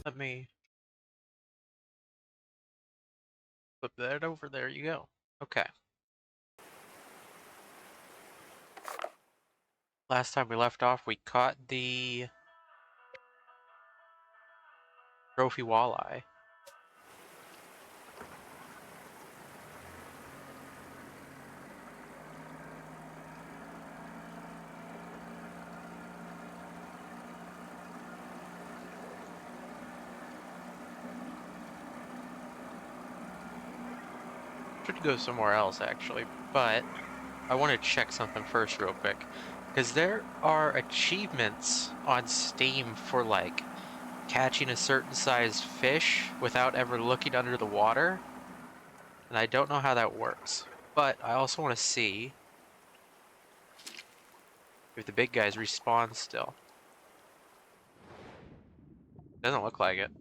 Let me flip that over. There you go. Okay. Last time we left off, we caught the trophy walleye. Should go somewhere else actually, but I want to check something first real quick. Because there are achievements on Steam for like catching a certain sized fish without ever looking under the water. And I don't know how that works. But I also want to see if the big guys respawn still. Doesn't look like it.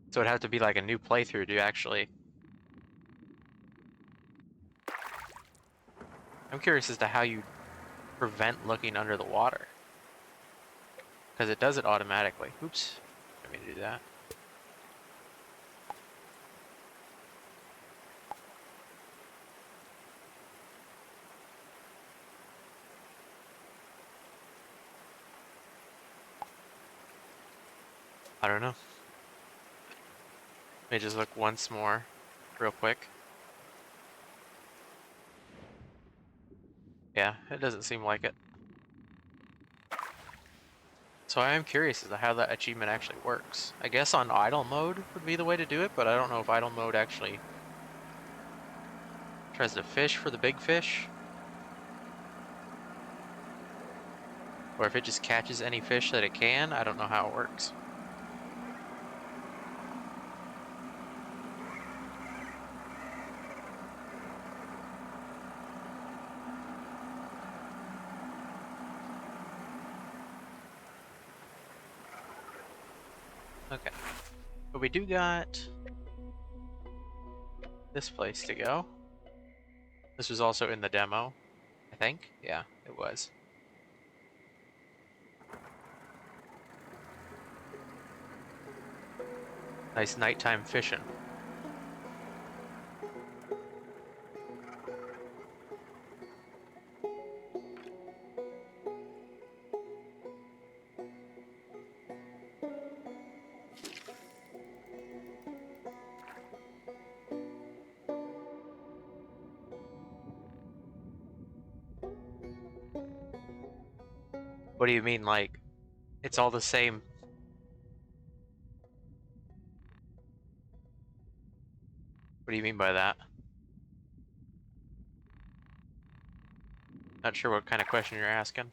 So it'd have to be like a new playthrough to actually... I'm curious as to how you prevent looking under the water. Because it does it automatically. Oops. Let me do that. I don't know. Let me just look once more, real quick. Yeah, it doesn't seem like it. So I am curious as to how that achievement actually works. I guess on idle mode would be the way to do it, but I don't know if idle mode actually tries to fish for the big fish. Or if it just catches any fish that it can. I don't know how it works. Okay. But we do got this place to go. This was also in the demo, I think. Yeah, it was. Nice nighttime fishing. What do you mean, like, it's all the same? What do you mean by that? Not sure what kind of question you're asking.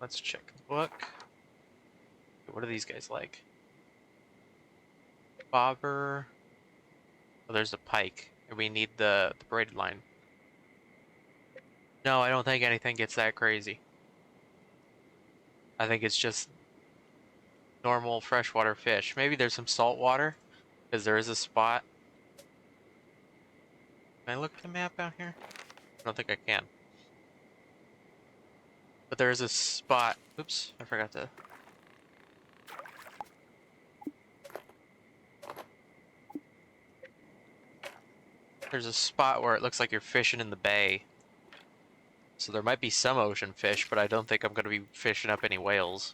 Let's check the book. What are these guys like? Bobber. Oh, there's a pike. And we need the braided line. No, I don't think anything gets that crazy. I think it's just normal freshwater fish. Maybe there's some saltwater, because there is a spot. Can I look at the map out here? I don't think I can. But there is a spot. Oops, I forgot to... There's a spot where it looks like you're fishing in the bay. So there might be some ocean fish, but I don't think I'm going to be fishing up any whales.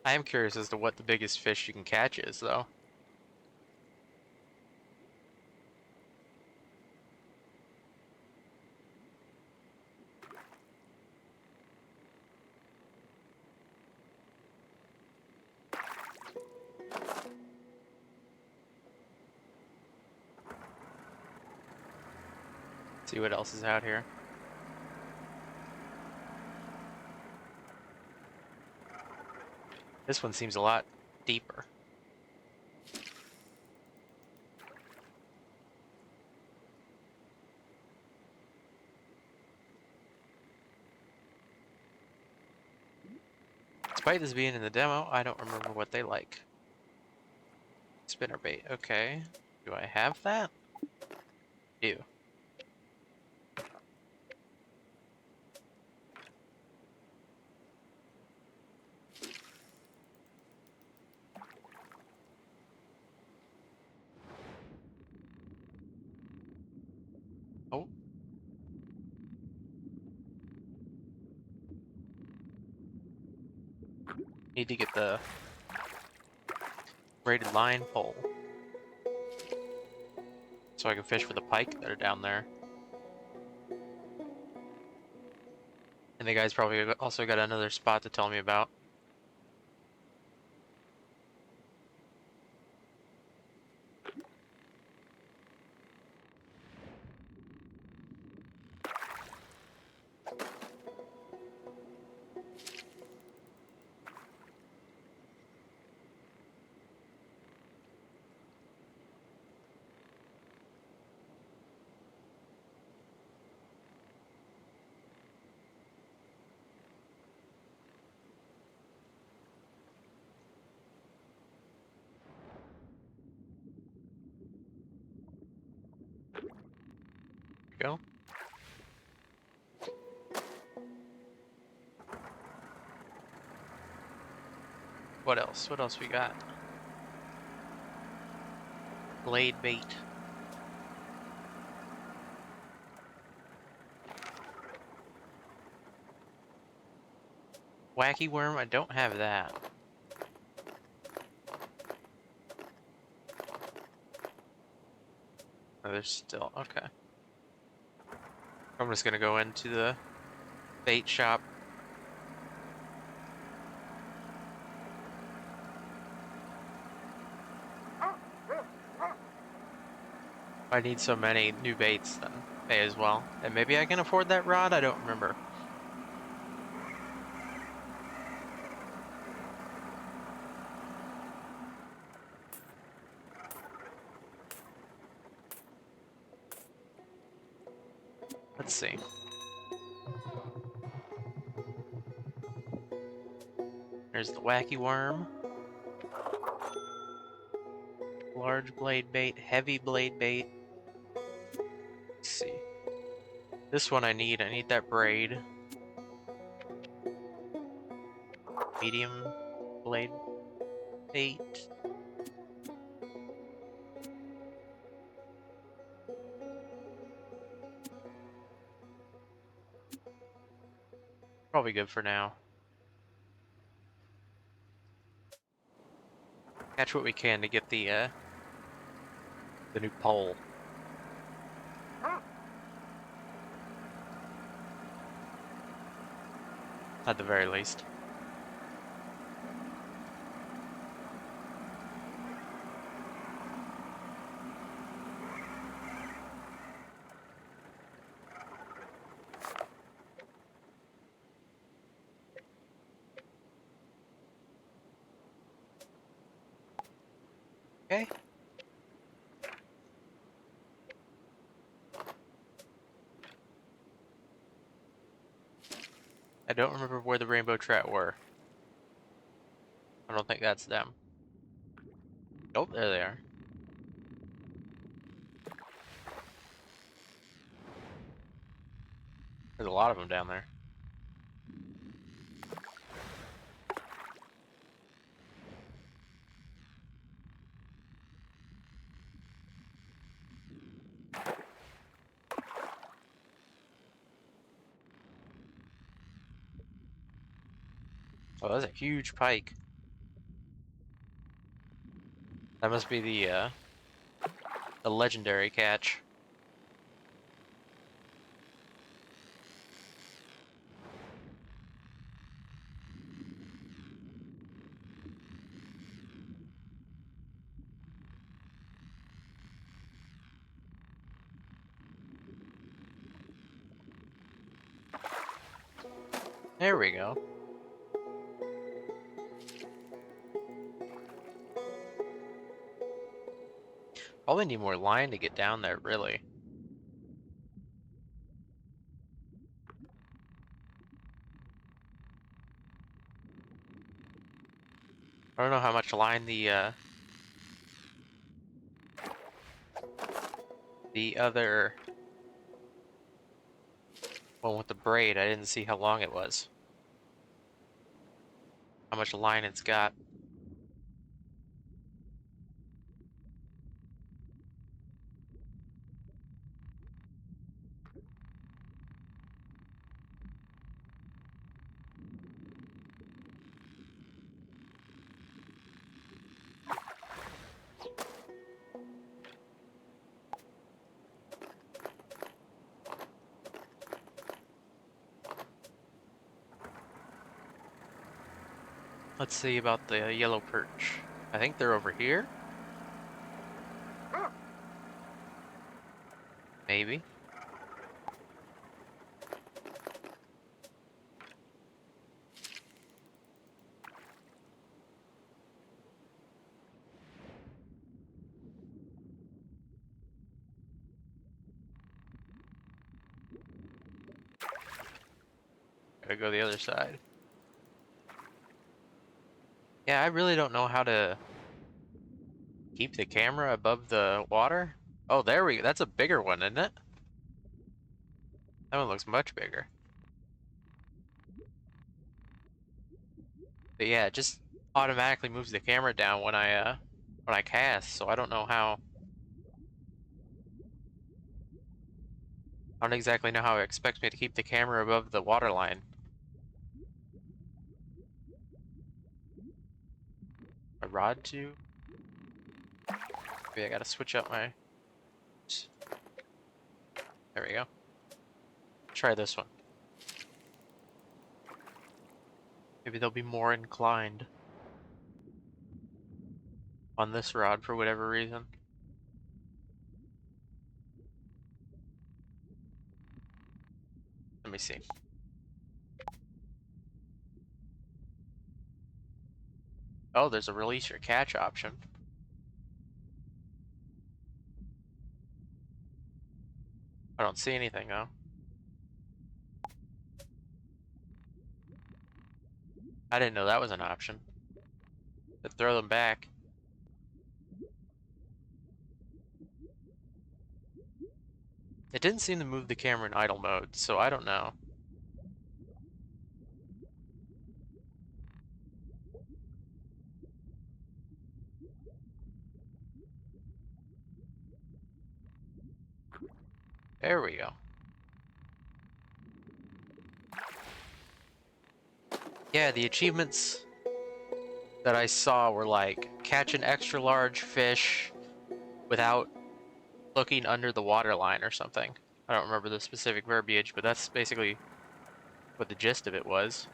I am curious as to what the biggest fish you can catch is, though. See what else is out here. This one seems a lot deeper. Despite this being in the demo, I don't remember what they like. Spinnerbait, okay. Do I have that? Do. Oh. Need to get the braided line pole so I can fish for the pike that are down there. And the guy's probably also got another spot to tell me about. Go. What else? What else we got? Blade bait. Wacky worm, I don't have that. Oh, there's still, okay. I'm just gonna go into the bait shop. I need so many new baits, then pay as well. And maybe I can afford that rod? I don't remember. Let's see. There's the wacky worm. Large blade bait, heavy blade bait. Let's see. This one I need that braid. Medium blade bait. Probably good for now. Catch what we can to get the new pole. At the very least. Okay. I don't remember where the rainbow trout were. I don't think that's them. Nope, there they are. There's a lot of them down there. Oh, that's a huge pike. That must be the legendary catch. There we go. Probably need more line to get down there, really. I don't know how much line the other one with the braid. I didn't see how long it was. How much line it's got. Let's see about the yellow perch. I think they're over here. Maybe. Gotta go the other side. Yeah, I really don't know how to keep the camera above the water. Oh, there we go. That's a bigger one, isn't it? That one looks much bigger. But yeah, it just automatically moves the camera down when I cast, so I don't know how. I don't exactly know how it expects me to keep the camera above the water line. A rod too? Maybe I gotta switch up my... There we go. Try this one. Maybe they'll be more inclined on this rod for whatever reason. Let me see. Oh, there's a release or catch option. I don't see anything though. I didn't know that was an option. To throw them back. It didn't seem to move the camera in idle mode, so I don't know. There we go. Yeah, the achievements that I saw were like catch an extra large fish without looking under the water line or something. I don't remember the specific verbiage, but that's basically what the gist of it was.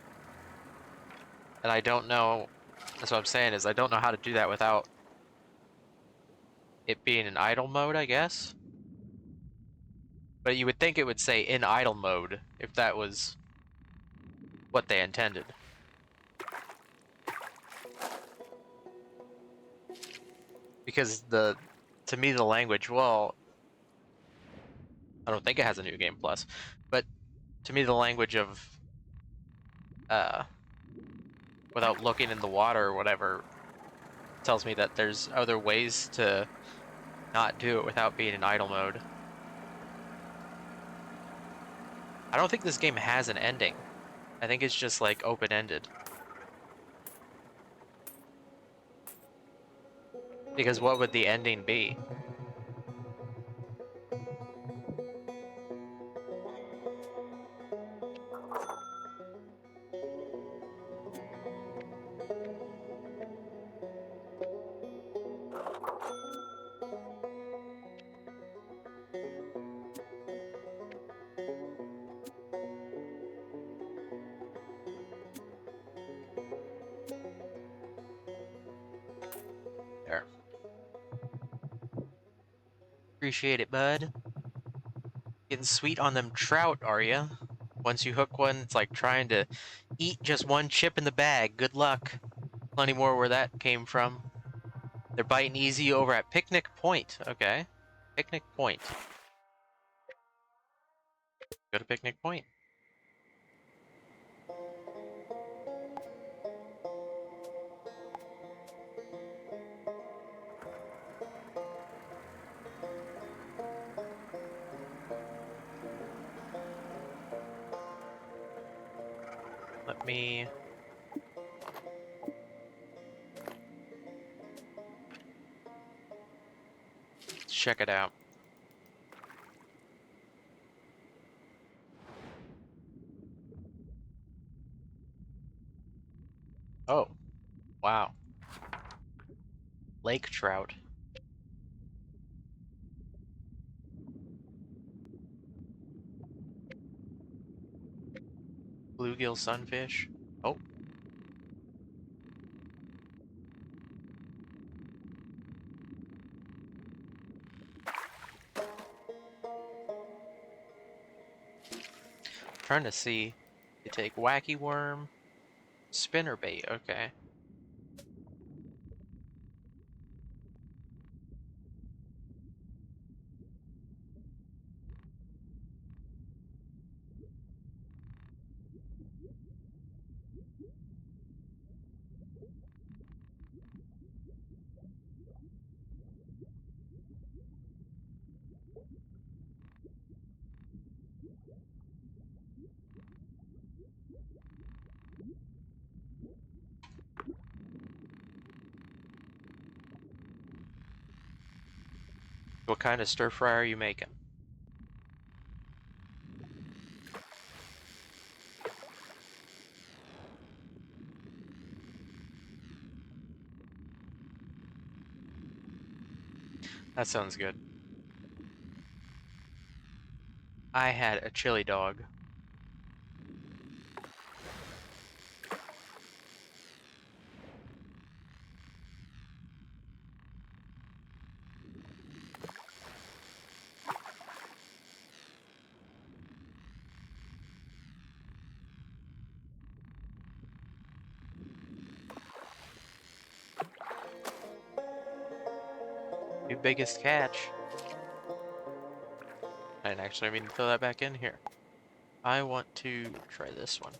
And I don't know, that's what I'm saying, is I don't know how to do that without it being in idle mode, I guess. But you would think it would say in idle mode if that was what they intended. Because to me the language, well, I don't think it has a new game plus, but to me the language of uh, without looking in the water or whatever tells me that there's other ways to not do it without being in idle mode. I don't think this game has an ending. I think it's just like open-ended. Because what would the ending be? There. Appreciate it, bud. Getting sweet on them trout, are ya? Once you hook one, it's like trying to eat just one chip in the bag. Good luck. Plenty more where that came from. They're biting easy over at Picnic Point. Okay. Picnic Point. Go to Picnic Point. me... check it out. Oh, wow. Lake trout. Bluegill sunfish. Oh. Trying to see. You take wacky worm, spinnerbait, okay. What kind of stir fry are you making? That sounds good. I had a chili dog. Your biggest catch. I didn't actually mean to throw that back in here. I want to try this one.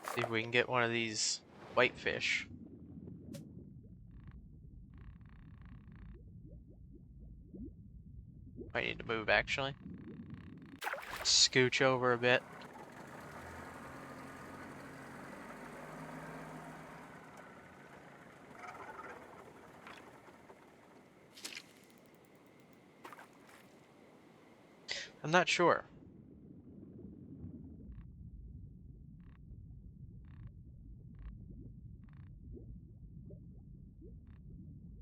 See if we can get one of these whitefish. Might need to move actually. Scooch over a bit. I'm not sure.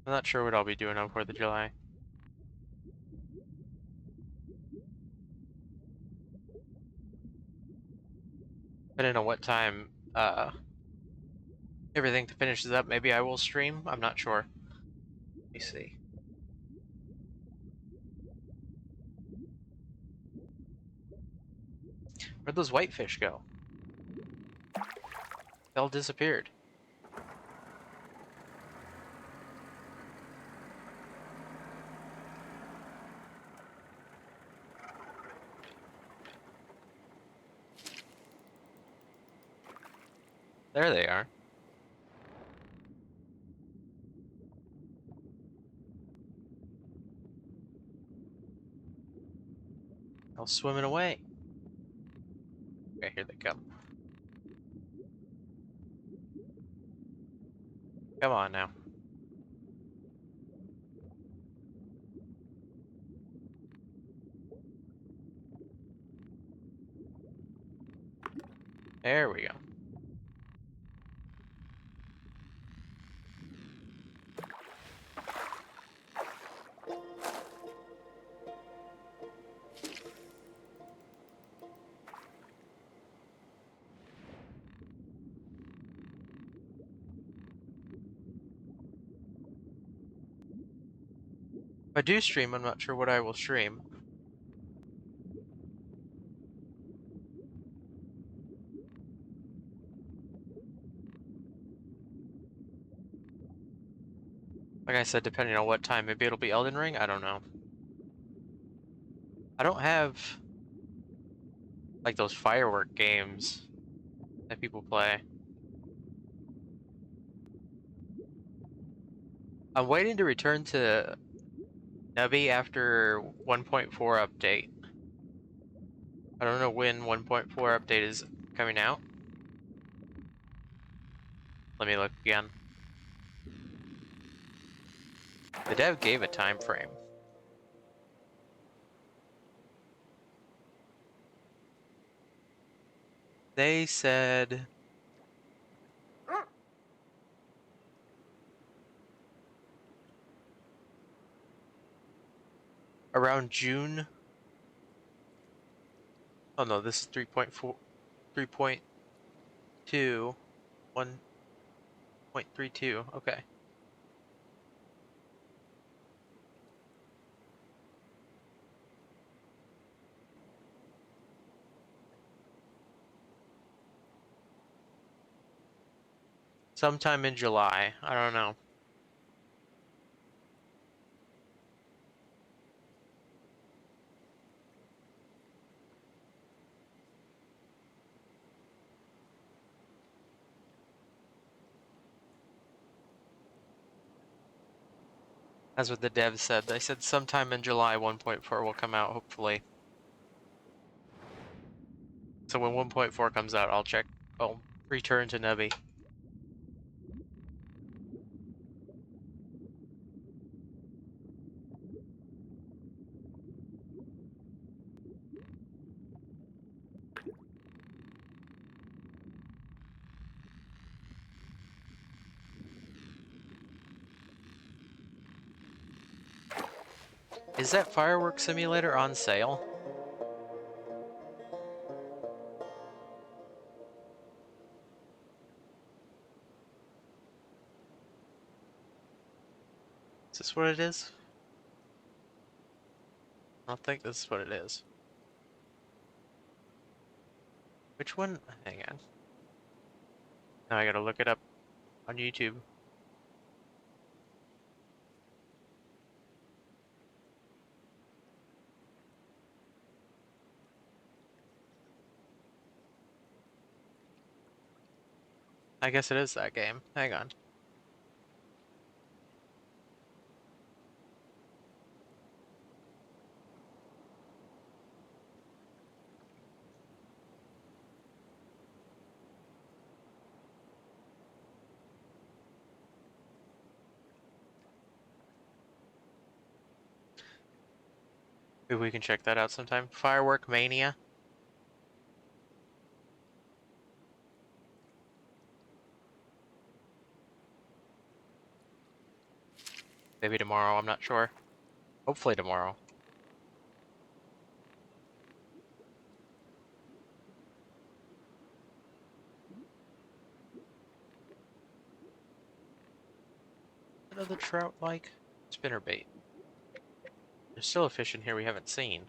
I'm not sure what I'll be doing on 4th of July. Depending on what time everything finishes up, maybe I will stream. I'm not sure. Let me see. Where'd those whitefish go? They all disappeared. There they are. All swimming away. Okay, here they come. Come on now. There we go. If I do stream, I'm not sure what I will stream. Like I said, depending on what time, maybe it'll be Elden Ring, I don't know. I don't have like those firework games that people play. I'm waiting to return to Nubby after 1.4 update. I don't know when 1.4 update is coming out. Let me look again. The dev gave a time frame. They said around June. Oh no, this is 3.4, 3.2, 1.32. Okay. Sometime in July. I don't know. That's what the devs said. They said sometime in July 1.4 will come out, hopefully. So when 1.4 comes out, I'll return to Nebby. Is that Fireworks Simulator on sale? Is this what it is? I don't think this is what it is. Which one? Hang on. Now I gotta look it up on YouTube. I guess it is that game. Hang on. Maybe we can check that out sometime. Firework Mania. Maybe tomorrow, I'm not sure. Hopefully tomorrow. Another trout like spinnerbait. There's still a fish in here we haven't seen.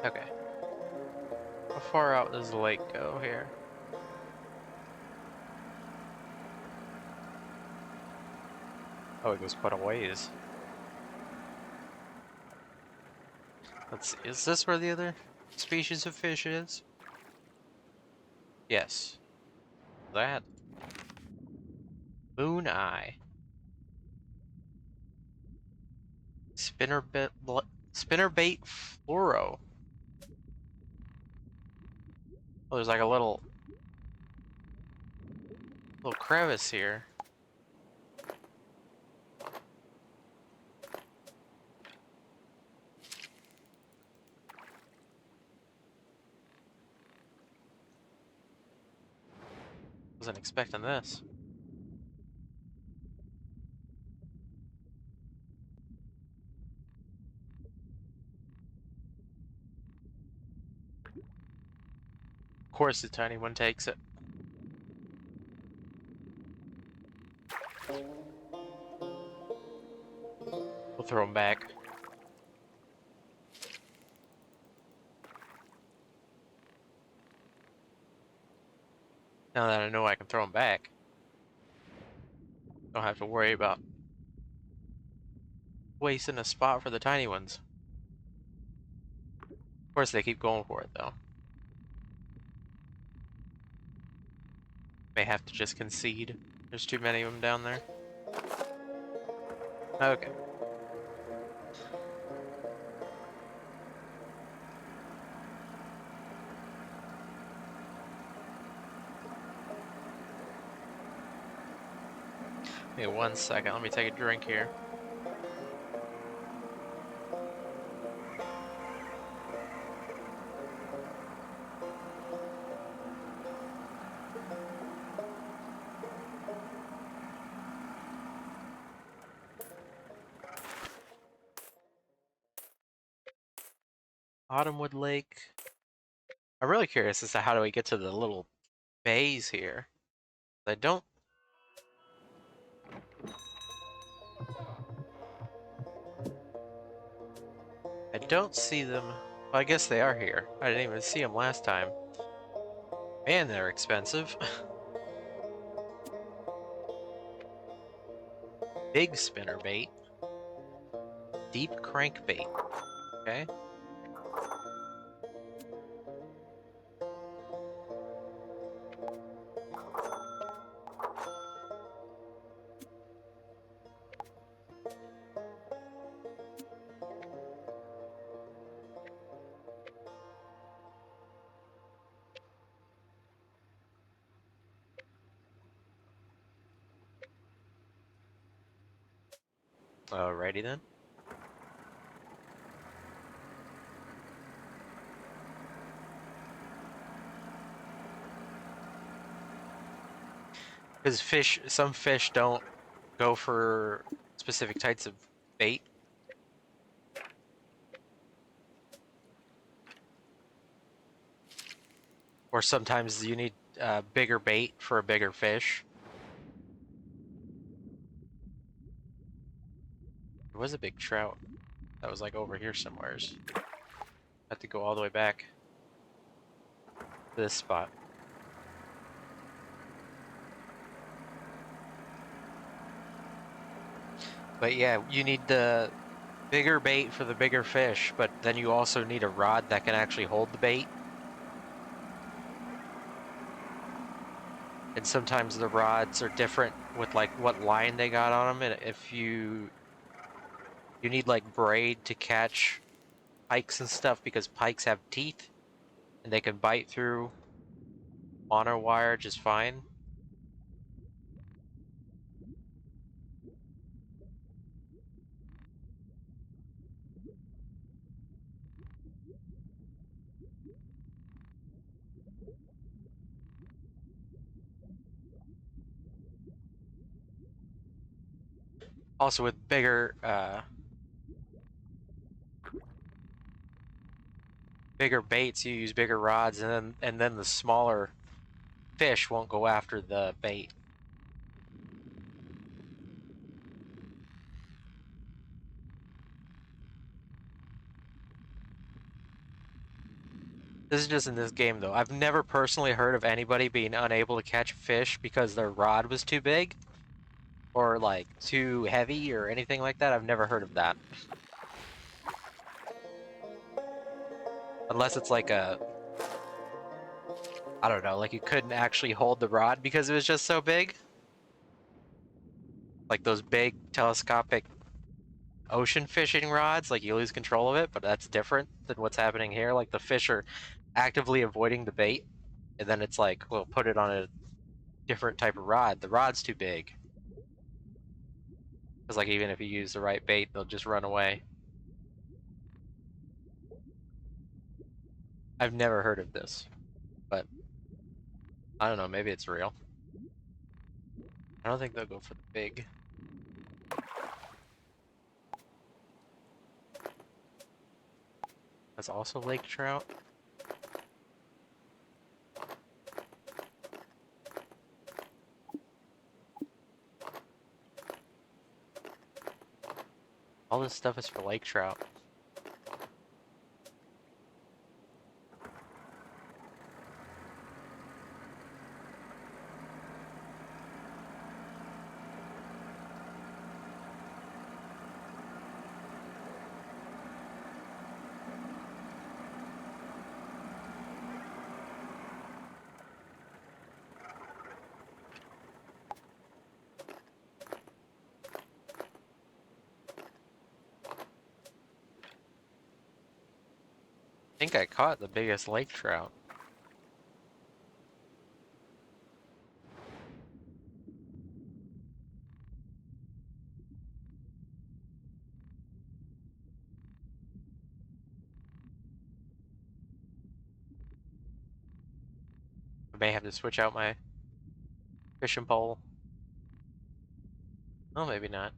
Okay. How far out does the lake go here? Oh, it goes quite a ways. Let's see. Is this where the other species of fish is? Yes. That. Moon eye. Spinnerbait fluoro. Oh, there's like a little crevice here. Wasn't expecting this. course the tiny one takes it. We'll throw him back. Now that I know I can throw him back, don't have to worry about wasting a spot for the tiny ones. Of course they keep going for it though. May have to just concede. There's too many of them down there. Okay. Hey, 1 second. Let me take a drink here. Autumnwood Lake. I'm really curious as to how do we get to the little bays here. I don't see them. Well, I guess they are here. I didn't even see them last time. Man, they're expensive. Big spinnerbait. Deep crankbait. Okay. Alrighty then. Because some fish don't go for specific types of bait. Or sometimes you need bigger bait for a bigger fish. There was a big trout that was like over here somewheres. Have to go all the way back to this spot. But yeah, you need the bigger bait for the bigger fish, but then you also need a rod that can actually hold the bait. And sometimes the rods are different with like what line they got on them, and if you need like braid to catch pikes and stuff because pikes have teeth and they can bite through mono wire just fine. Also with bigger baits, you use bigger rods, and then the smaller fish won't go after the bait. This is just in this game though. I've never personally heard of anybody being unable to catch fish because their rod was too big or like too heavy or anything like that. I've never heard of that. Unless it's like I don't know, like you couldn't actually hold the rod because it was just so big. Like those big telescopic ocean fishing rods, like you lose control of it, but that's different than what's happening here. Like the fish are actively avoiding the bait, and then it's like, well, put it on a different type of rod. The rod's too big. Because like even if you use the right bait, they'll just run away. I've never heard of this, but I don't know, maybe it's real. I don't think they'll go for the big. That's also lake trout. All this stuff is for lake trout. I think I caught the biggest lake trout. I may have to switch out my fishing pole. Oh, maybe not.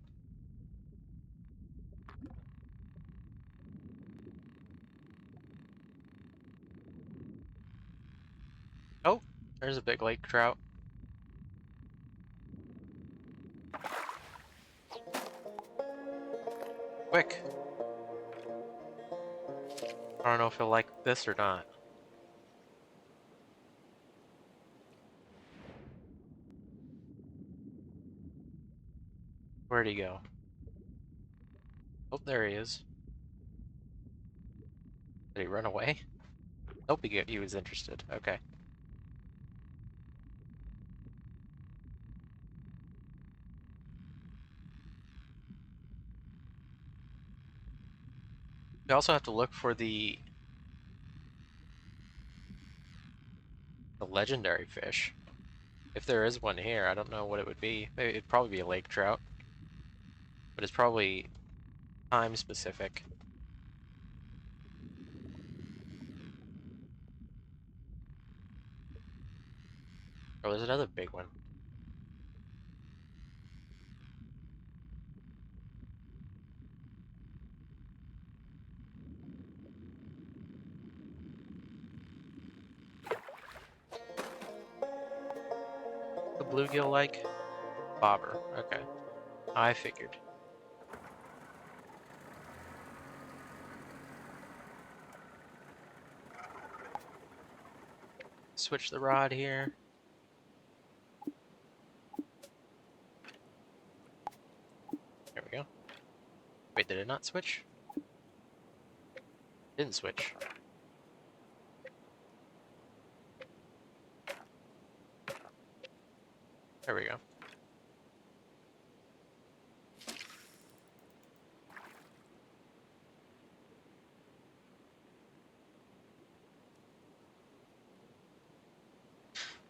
Oh, there's a big lake trout. Quick! I don't know if he'll like this or not. Where'd he go? Oh, there he is. Did he run away? Nope, he was interested. Okay. We also have to look for the legendary fish. If there is one here, I don't know what it would be. Maybe it'd probably be a lake trout. But it's probably time specific. Oh, there's another big one. The bluegill like? Bobber. Okay. I figured. Switch the rod here. There we go. Wait, did it not switch? Didn't switch. There we go.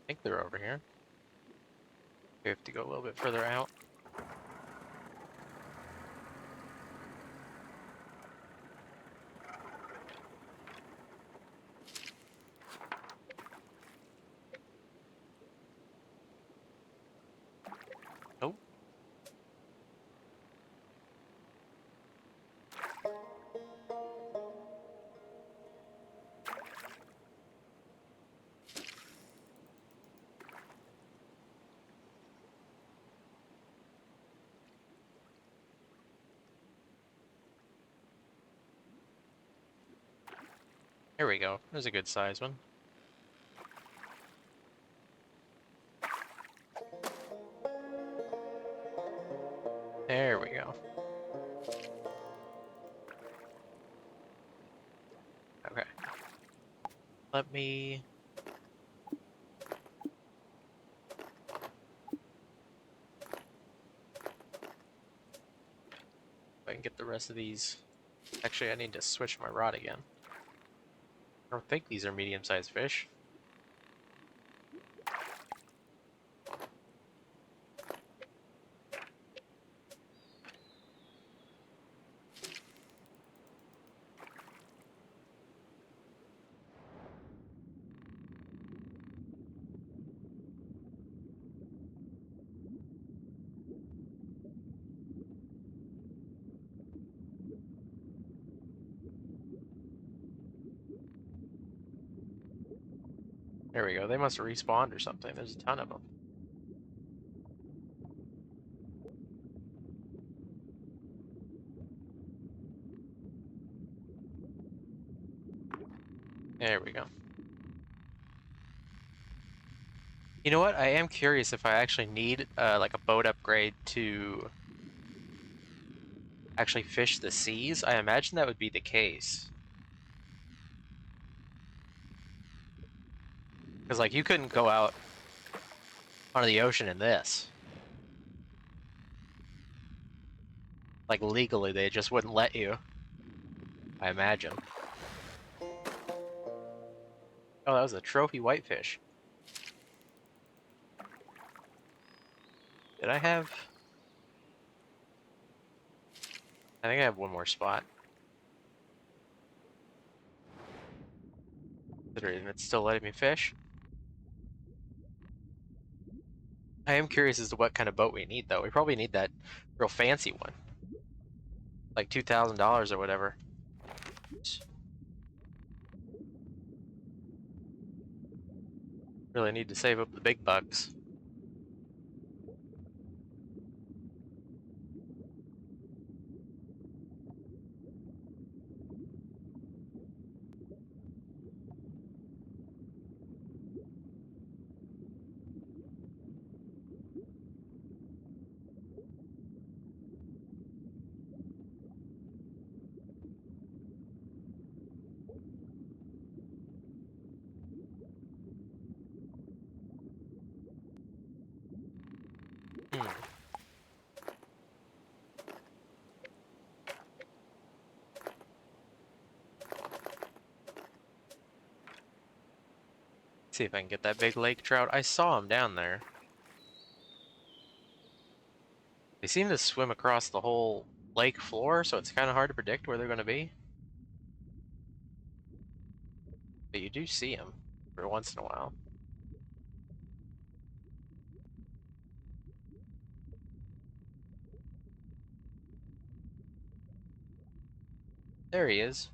I think they're over here. We have to go a little bit further out. Oh. Here we go. There's a good size one. There we go. Okay. Let me... If I can get the rest of these... Actually, I need to switch my rod again. I don't think these are medium-sized fish. There we go. They must have respawned or something. There's a ton of them. There we go. You know what? I am curious if I actually need like a boat upgrade to actually fish the seas. I imagine that would be the case. Because like you couldn't go out onto the ocean in this. Like legally, they just wouldn't let you. I imagine. Oh, that was a trophy whitefish. Did I have? I think I have one more spot. Considering it's still letting me fish. I am curious as to what kind of boat we need, though. We probably need that real fancy one. Like $2,000 or whatever. Really need to save up the big bucks. Hmm. See if I can get that big lake trout. I saw him down there. They seem to swim across the whole lake floor, so it's kind of hard to predict where they're going to be. But you do see them every once in a while. There he is.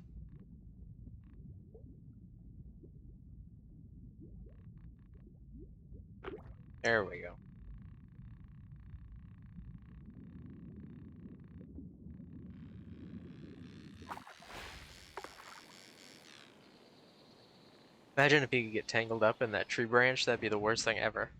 There we go. Imagine if he could get tangled up in that tree branch. That'd be the worst thing ever.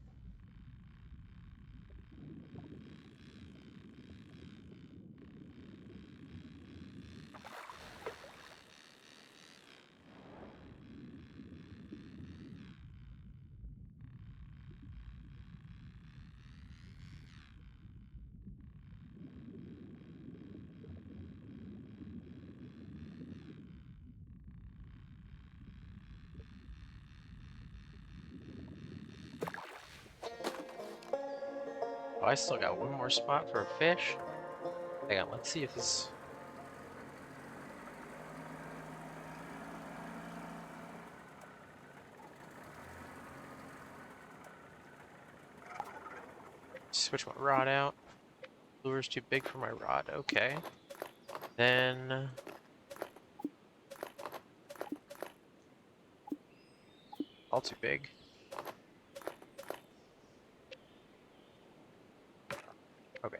Oh, I still got one more spot for a fish. Hang on, let's see if this... Switch my rod out. Lure's too big for my rod. Okay. Then... all too big. Okay.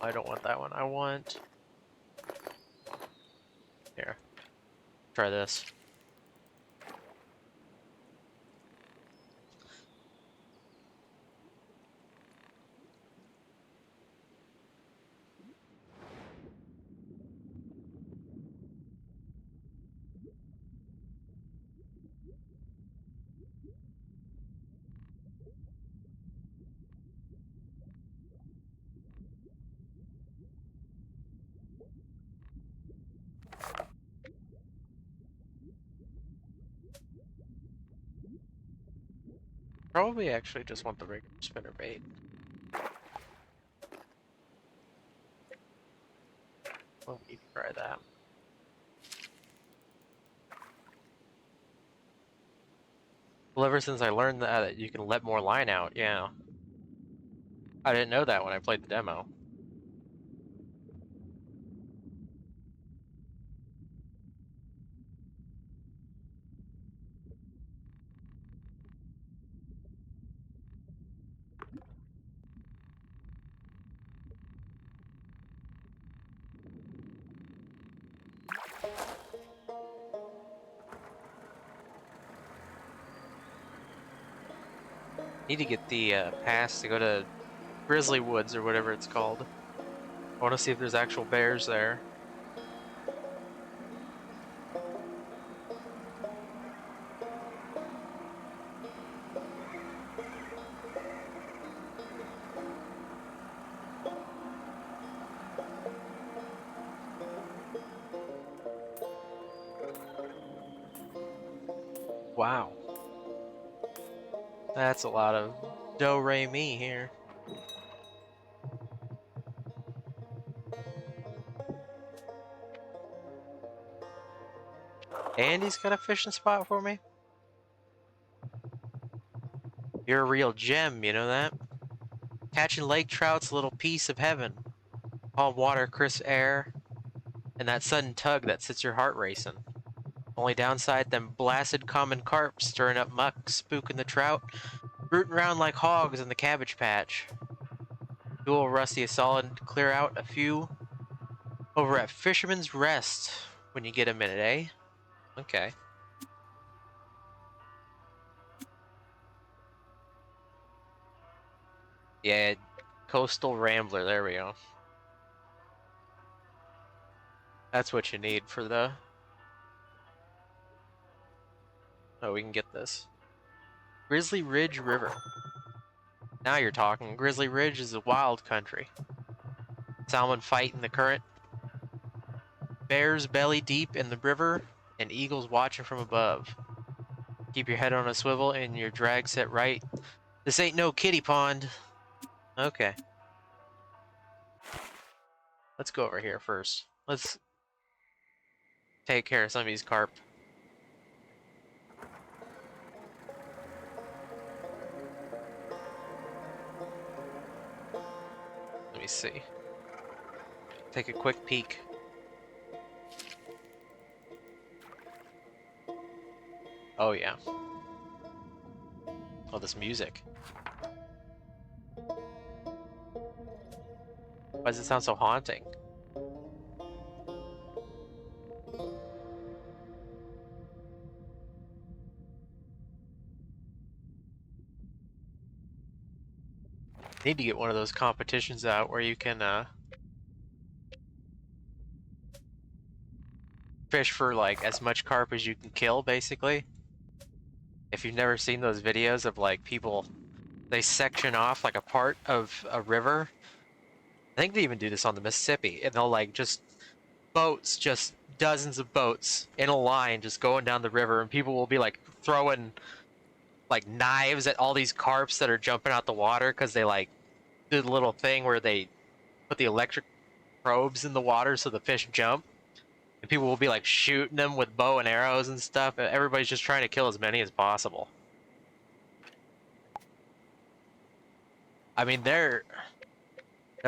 I don't want that one. I want... Here. Try this. Probably actually just want the regular spinner bait. Well, we can try that. Well, ever since I learned that you can let more line out, yeah. I didn't know that when I played the demo. Need to get the pass to go to Grizzly Woods or whatever it's called. I want to see if there's actual bears there. Wow. That's a lot of do-re-mi here. Andy's got a fishing spot for me? You're a real gem, you know that? Catching lake trout's a little piece of heaven. Calm water, crisp air, and that sudden tug that sets your heart racing. Only downside, them blasted common carp stirring up muck, spooking the trout, rooting around like hogs in the cabbage patch. Dual Rusty is solid to clear out a few over at Fisherman's Rest when you get a minute, eh? Okay. Yeah, Coastal Rambler, there we go. That's what you need for the... Oh, we can get this. Grizzly Ridge River. Now you're talking. Grizzly Ridge is a wild country. Salmon fight in the current. Bears belly deep in the river, and eagles watching from above. Keep your head on a swivel and your drag set right. This ain't no kiddie pond. Okay. Let's go over here first. Let's take care of some of these carp. Let me see. Take a quick peek. Oh yeah. Oh, this music. Why does it sound so haunting? Need to get one of those competitions out where you can fish for like as much carp as you can kill, basically. If you've never seen those videos of like people, they section off like a part of a river. I think they even do this on the Mississippi, and they'll like just boats, just dozens of boats in a line just going down the river, and people will be like throwing like knives at all these carps that are jumping out the water because they like do the little thing where they put the electric probes in the water so the fish jump, and people will be like shooting them with bow and arrows and stuff, and everybody's just trying to kill as many as possible. I mean, they're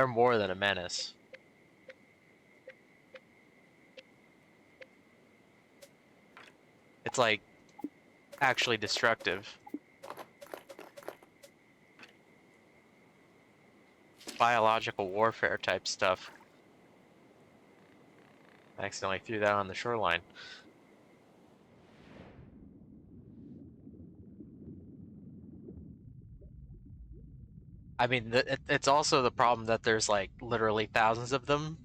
more than a menace. It's like actually destructive. Biological warfare type stuff. I accidentally threw that on the shoreline. I mean, it's also the problem that there's like literally thousands of them.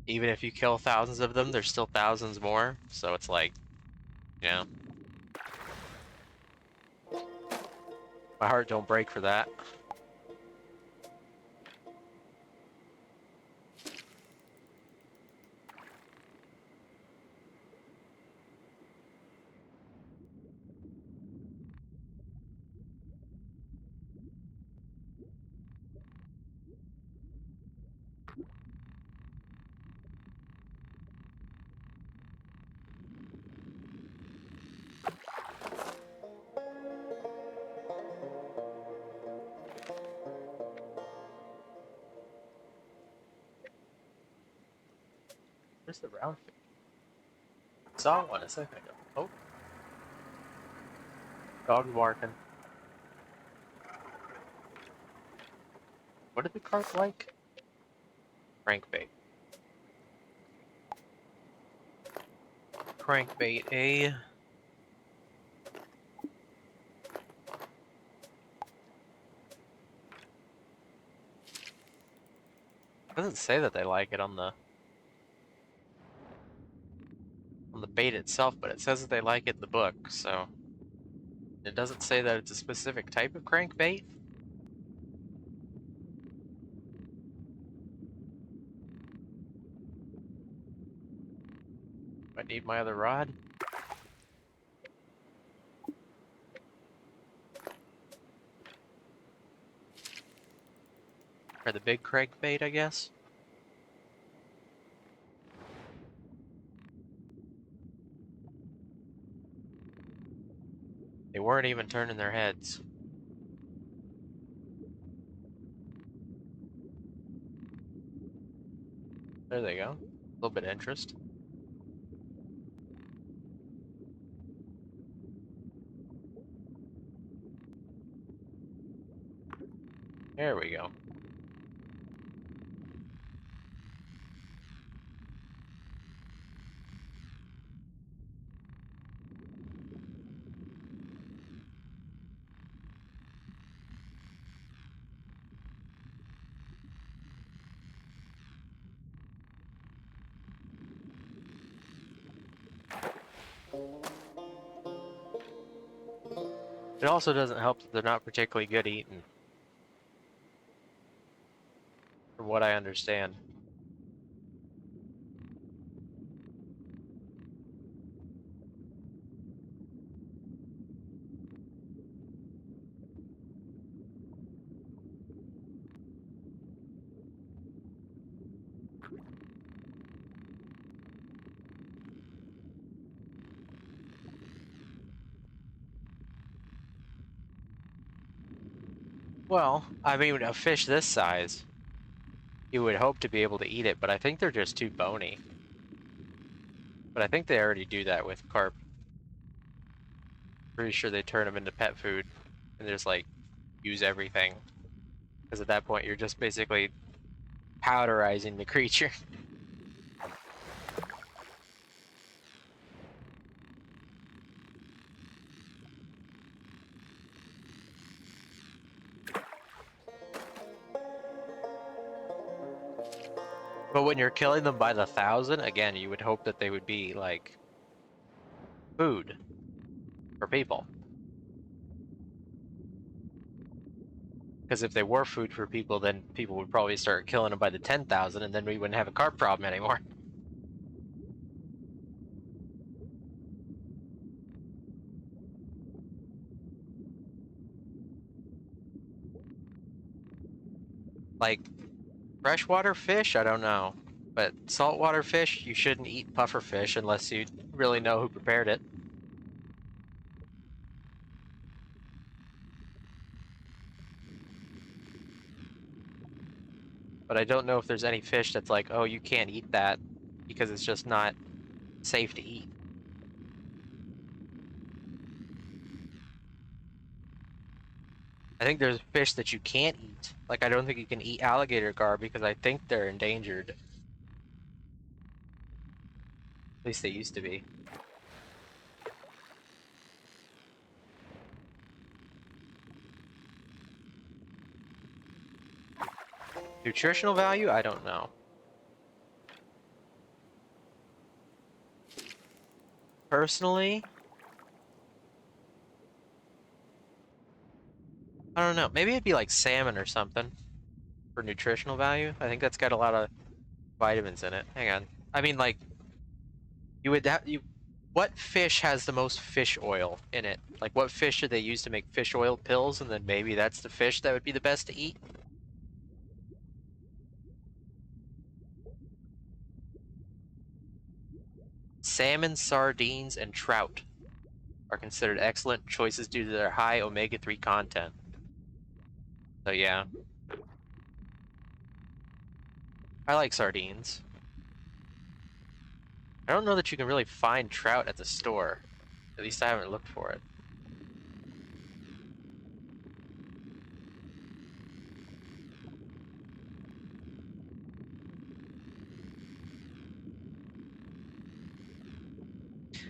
Even if you kill thousands of them, there's still thousands more. So it's like, you know, my heart don't break for that. Where's the roundfish? Saw one a second ago. Oh, dog's barking. What did the carp like? Crankbait. Crankbait, eh? doesn't say that they like it on the bait itself, but it says that they like it in the book, so it doesn't say that it's a specific type of crankbait. I need my other rod. Or the big crankbait, I guess. They weren't even turning their heads. There they go. A little bit of interest. There we go. It also doesn't help that they're not particularly good eating, from what I understand. Well, I mean, a fish this size, you would hope to be able to eat it, but I think they're just too bony. But I think they already do that with carp. Pretty sure they turn them into pet food and just like use everything. Because at that point, you're just basically powderizing the creature. But when you're killing them by the 1,000, again, you would hope that they would be like food for people. Because if they were food for people, then people would probably start killing them by the 10,000, and then we wouldn't have a carp problem anymore. Like, freshwater fish, I don't know. But saltwater fish, you shouldn't eat puffer fish unless you really know who prepared it. But I don't know if there's any fish that's like, oh, you can't eat that because it's just not safe to eat. I think there's fish that you can't eat. Like, I don't think you can eat alligator gar because I think they're endangered. At least they used to be. Nutritional value? I don't know. Personally, I don't know. Maybe it'd be like salmon or something for nutritional value. I think that's got a lot of vitamins in it. Hang on. I mean, like, you would have you. What fish has the most fish oil in it? Like, what fish do they use to make fish oil pills? And then maybe that's the fish that would be the best to eat. Salmon, sardines, and trout are considered excellent choices due to their high omega-3 content. So yeah, I like sardines. I don't know that you can really find trout at the store. At least I haven't looked for it.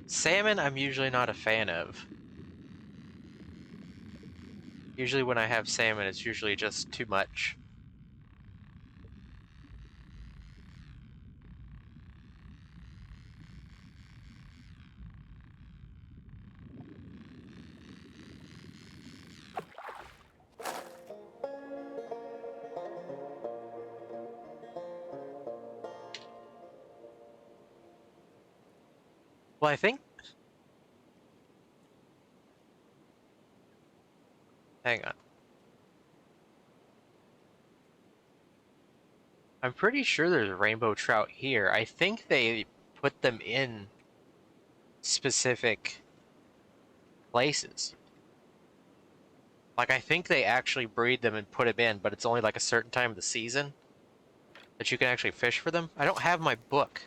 Salmon, I'm usually not a fan of. Usually when I have salmon, it's usually just too much. Well, I think. Hang on. I'm pretty sure there's rainbow trout here. I think they put them in specific places. Like, I think they actually breed them and put them in, but it's only like a certain time of the season that you can actually fish for them. I don't have my book.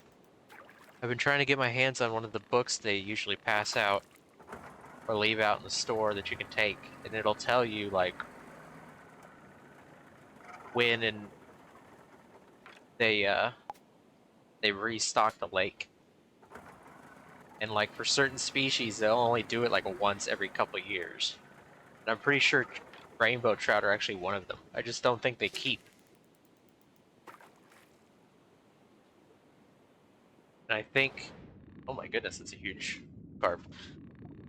I've been trying to get my hands on one of the books they usually pass out or leave out in the store that you can take, and it'll tell you, like, when and they, they restock the lake. And, like, for certain species, they'll only do it, like, once every couple years. And I'm pretty sure rainbow trout are actually one of them. I just don't think they keep. And I think, oh my goodness, it's a huge carp.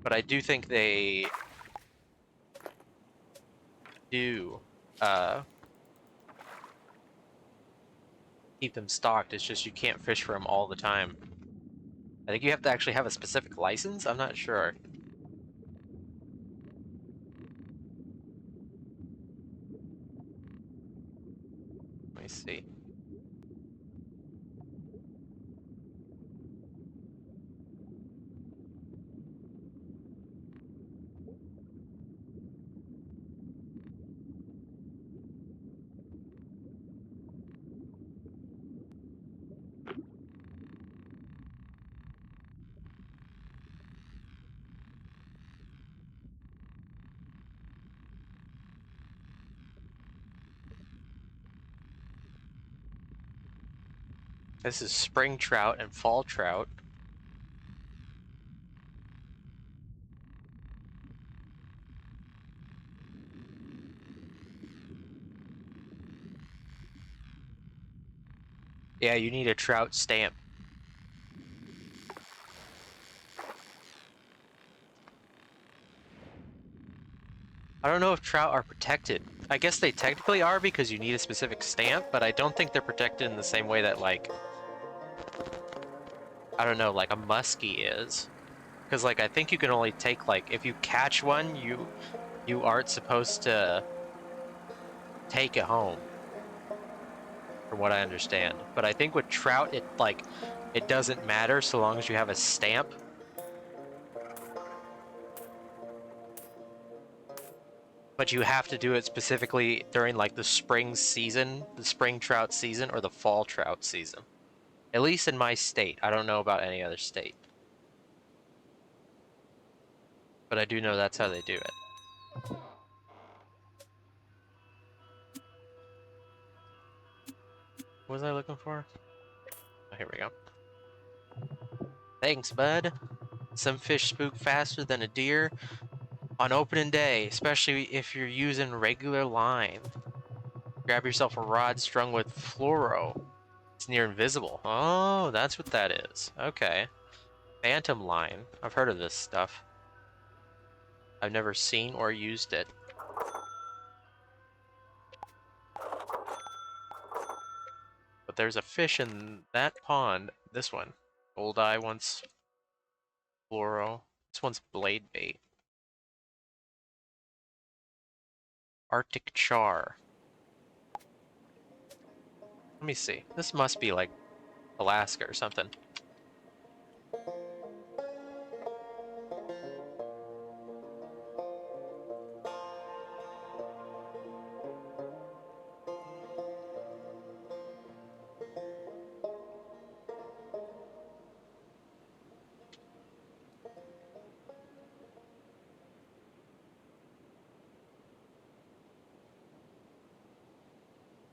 But I do think they do keep them stocked. It's just you can't fish for them all the time. I think you have to actually have a specific license. I'm not sure. Let me see. This is spring trout and fall trout. Yeah, you need a trout stamp. I don't know if trout are protected. I guess they technically are because you need a specific stamp, but I don't think they're protected in the same way that, like, I don't know, like a muskie is. Because, like, I think you can only take, like, if you catch one, you aren't supposed to take it home, from what I understand. But I think with trout, it, like, it doesn't matter so long as you have a stamp. But you have to do it specifically during, like, the spring season, the spring trout season, or the fall trout season. At least in my state. I don't know about any other state. But I do know that's how they do it. What was I looking for? Oh, here we go. Thanks, bud. Some fish spook faster than a deer on opening day, especially if you're using regular line. Grab yourself a rod strung with fluoro. It's near invisible. Oh, that's what that is. Okay. Phantom line. I've heard of this stuff. I've never seen or used it. But there's a fish in that pond. This one. Old eye wants fluoro. This one's blade bait. Arctic char. Let me see. This must be like Alaska or something.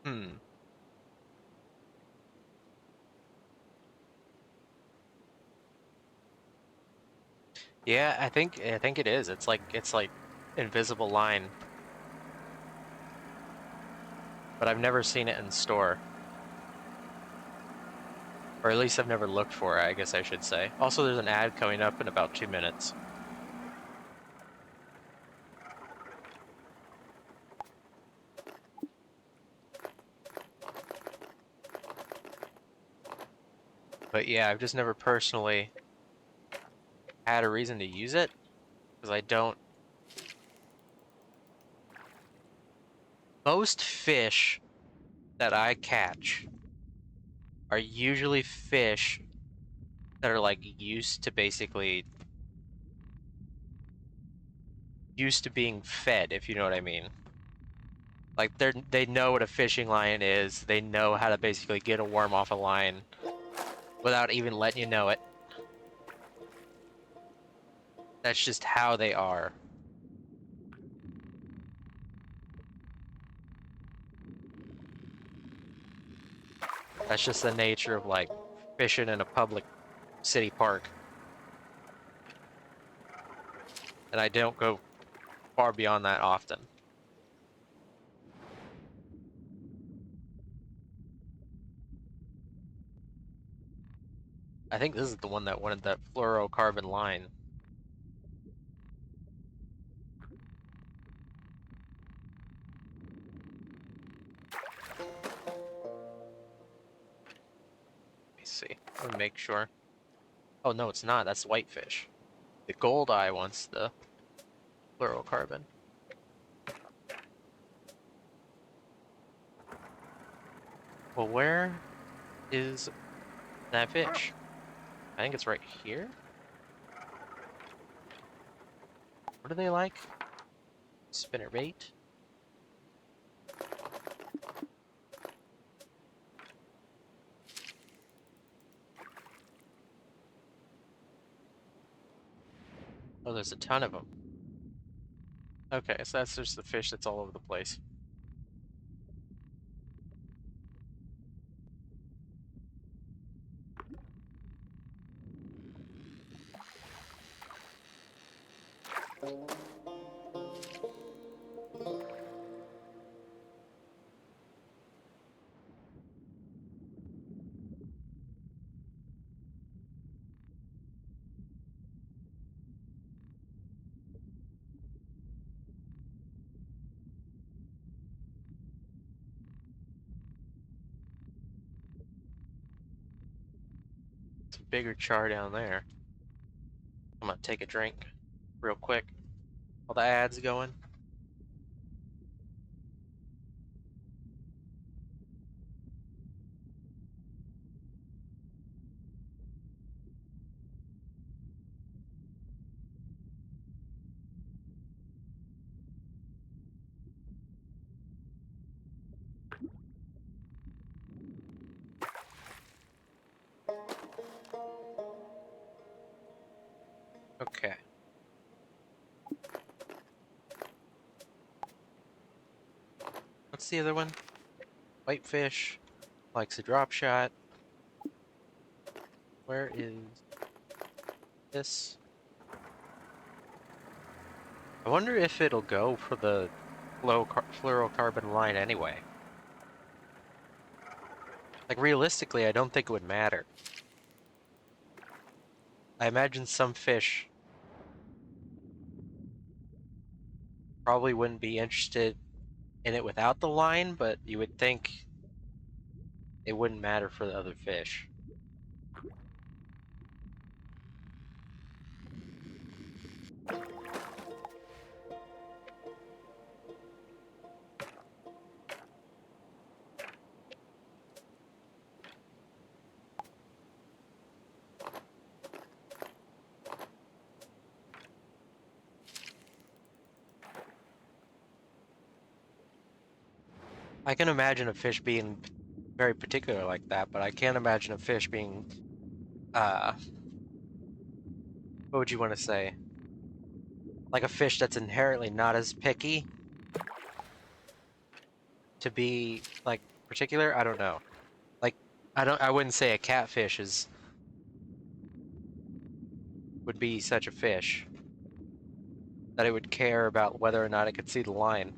Hmm. Yeah, I think it is. It's like invisible line, but I've never seen it in store. Or at least I've never looked for it, I guess I should say. Also, there's an ad coming up in about 2 minutes. But yeah, I've just never personally had a reason to use it, because I don't. Most fish that I catch are usually fish that are like used to being fed, if you know what I mean. Like they know what a fishing line is. They know how to basically get a worm off a line without even letting you know it. That's just how they are. That's just the nature of like fishing in a public city park. And I don't go far beyond that often. I think this is the one that wanted that fluorocarbon line. Let me see. Let me make sure. Oh no, it's not. That's whitefish. The gold eye wants the fluorocarbon. Well, where is that fish? I think it's right here. What do they like? Spinner bait. Oh, there's a ton of them. Okay, so that's just the fish that's all over the place. Some bigger char down there. I'm gonna take a drink real quick while the ad's going. Okay. What's the other one? Whitefish. Likes a drop shot. Where is this? I wonder if it'll go for the fluorocarbon line anyway. Like, realistically, I don't think it would matter. I imagine some fish probably wouldn't be interested in it without the line, but you would think it wouldn't matter for the other fish. I can imagine a fish being very particular like that, but I can't imagine a fish being, uh, what would you want to say? Like a fish that's inherently not as picky to be, like, particular? I don't know. Like, I wouldn't say a catfish would be such a fish that it would care about whether or not it could see the line.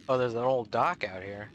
Oh, there's an old dock out here.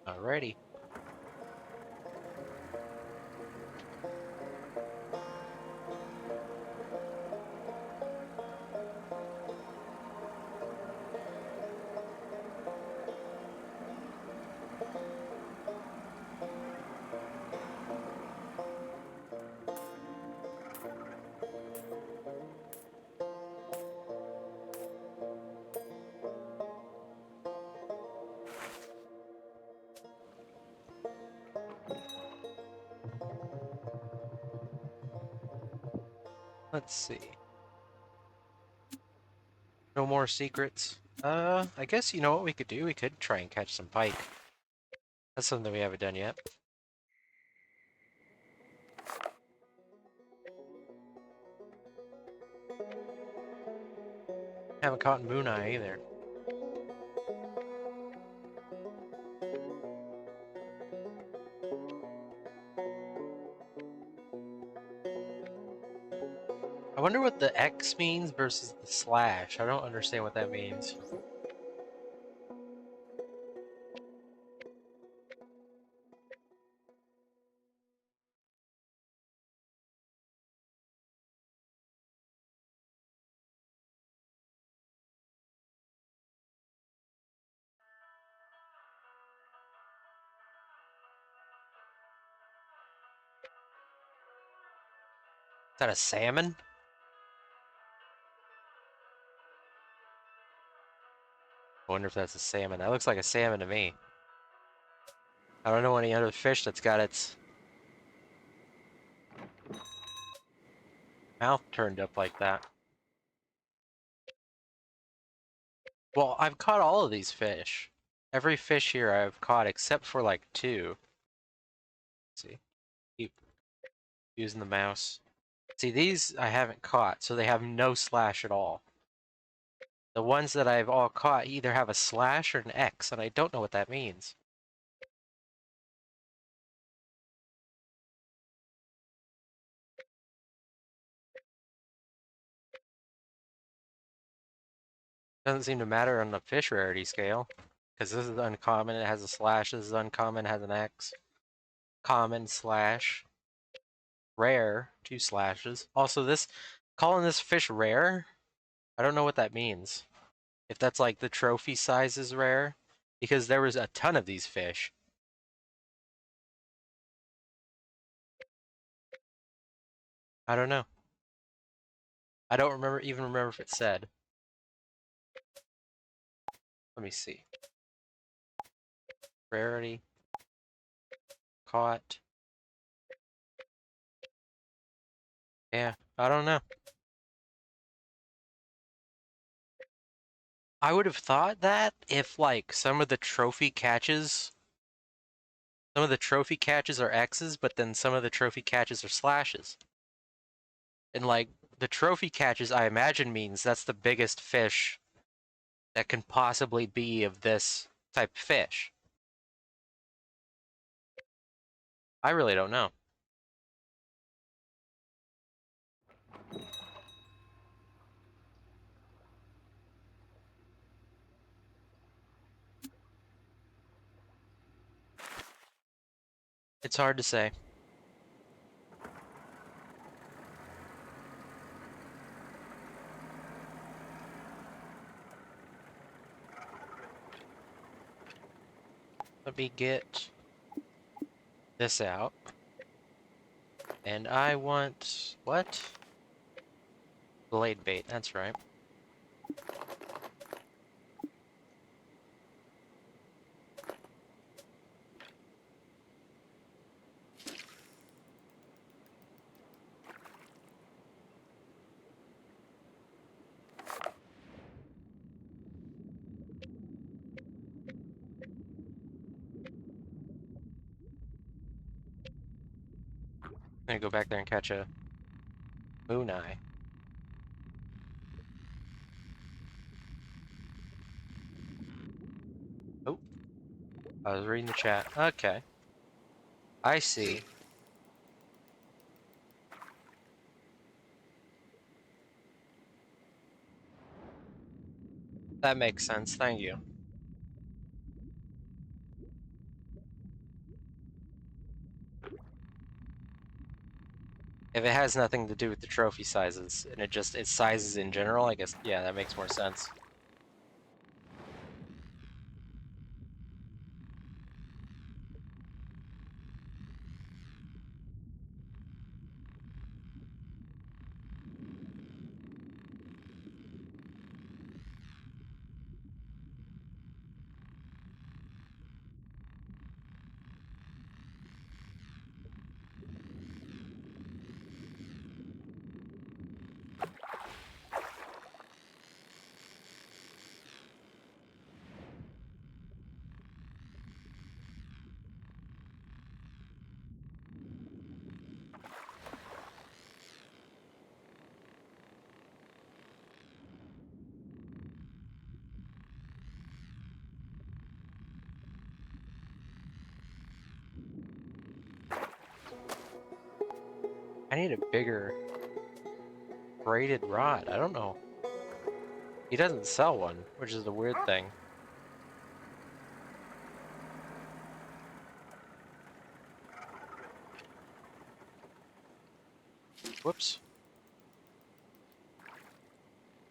Alrighty. Let's see. No more secrets. I guess you know what we could do? We could try and catch some pike. That's something we haven't done yet. Haven't caught Mooneye either. I wonder what the X means versus the slash. I don't understand what that means. Is that a salmon? I wonder if that's a salmon. That looks like a salmon to me. I don't know any other fish that's got its mouth turned up like that. Well, I've caught all of these fish. Every fish here I've caught except for like 2. Let's see. Keep using the mouse. See, these I haven't caught, so they have no slash at all. The ones that I've all caught either have a slash or an X, and I don't know what that means. Doesn't seem to matter on the fish rarity scale. Because this is uncommon, it has a slash. This is uncommon, it has an X. Common, slash. Rare, 2 slashes. Also, calling this fish rare, I don't know what that means. If that's like the trophy size is rare. Because there was a ton of these fish. I don't know. I don't even remember if it said. Let me see. Rarity. Caught. Yeah, I don't know. I would have thought that if like some of the trophy catches are X's, but then some of the trophy catches are slashes. And like the trophy catches I imagine means that's the biggest fish that can possibly be of this type of fish. I really don't know. It's hard to say. Let me get this out. And I want what? Blade bait, that's right. I'm gonna go back there and catch a Mooneye. Oh, I was reading the chat. Okay. I see. That makes sense, thank you. If it has nothing to do with the trophy sizes, and it's sizes in general, I guess, yeah, that makes more sense. I need a bigger braided rod. I don't know. He doesn't sell one, which is the weird thing. Whoops.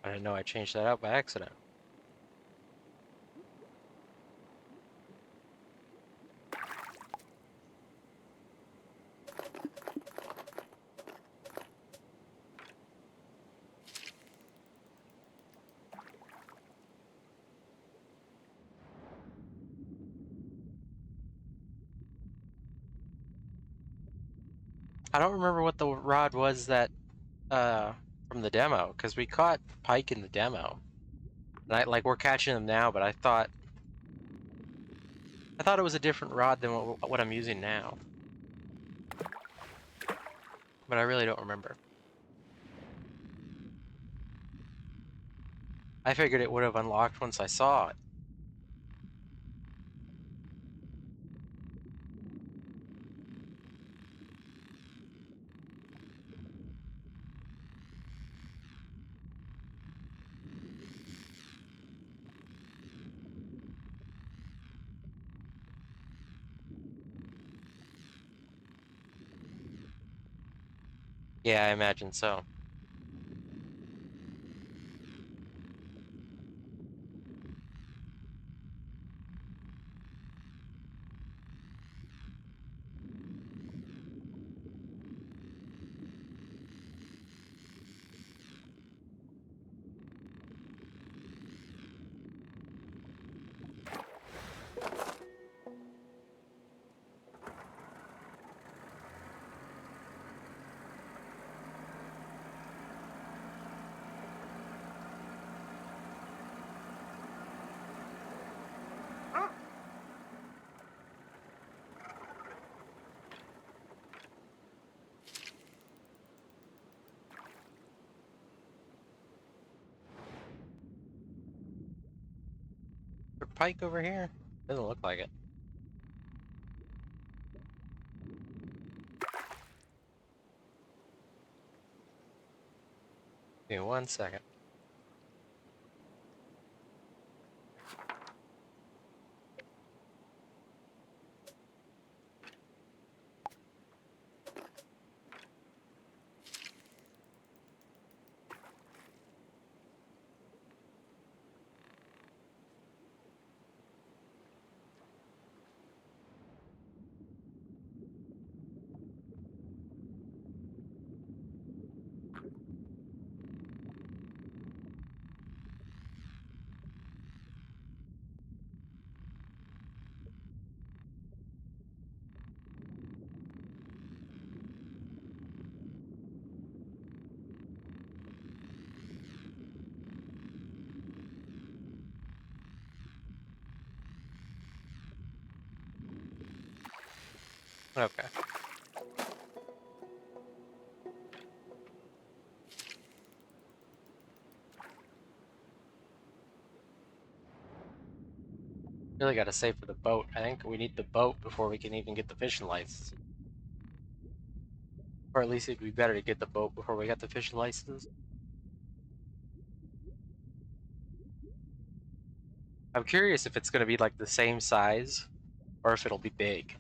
I didn't know I changed that out by accident. I don't remember what the rod was that from the demo, because we caught pike in the demo. And we're catching them now, but I thought it was a different rod than what I'm using now. But I really don't remember. I figured it would have unlocked once I saw it. Yeah, I imagine so. For pike over here? Doesn't look like it. Give me 1 second. Okay. Really gotta save for the boat. I think we need the boat before we can even get the fishing license. Or at least it'd be better to get the boat before we got the fishing license. I'm curious if it's gonna be like the same size or if it'll be big.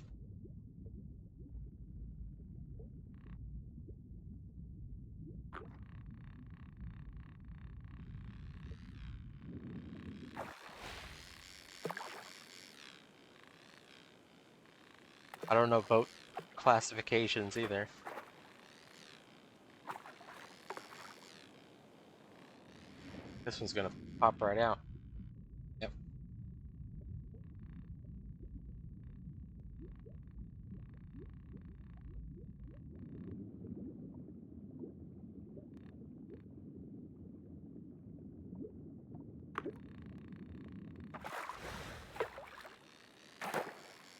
I don't know boat classifications either. This one's gonna pop right out. Yep.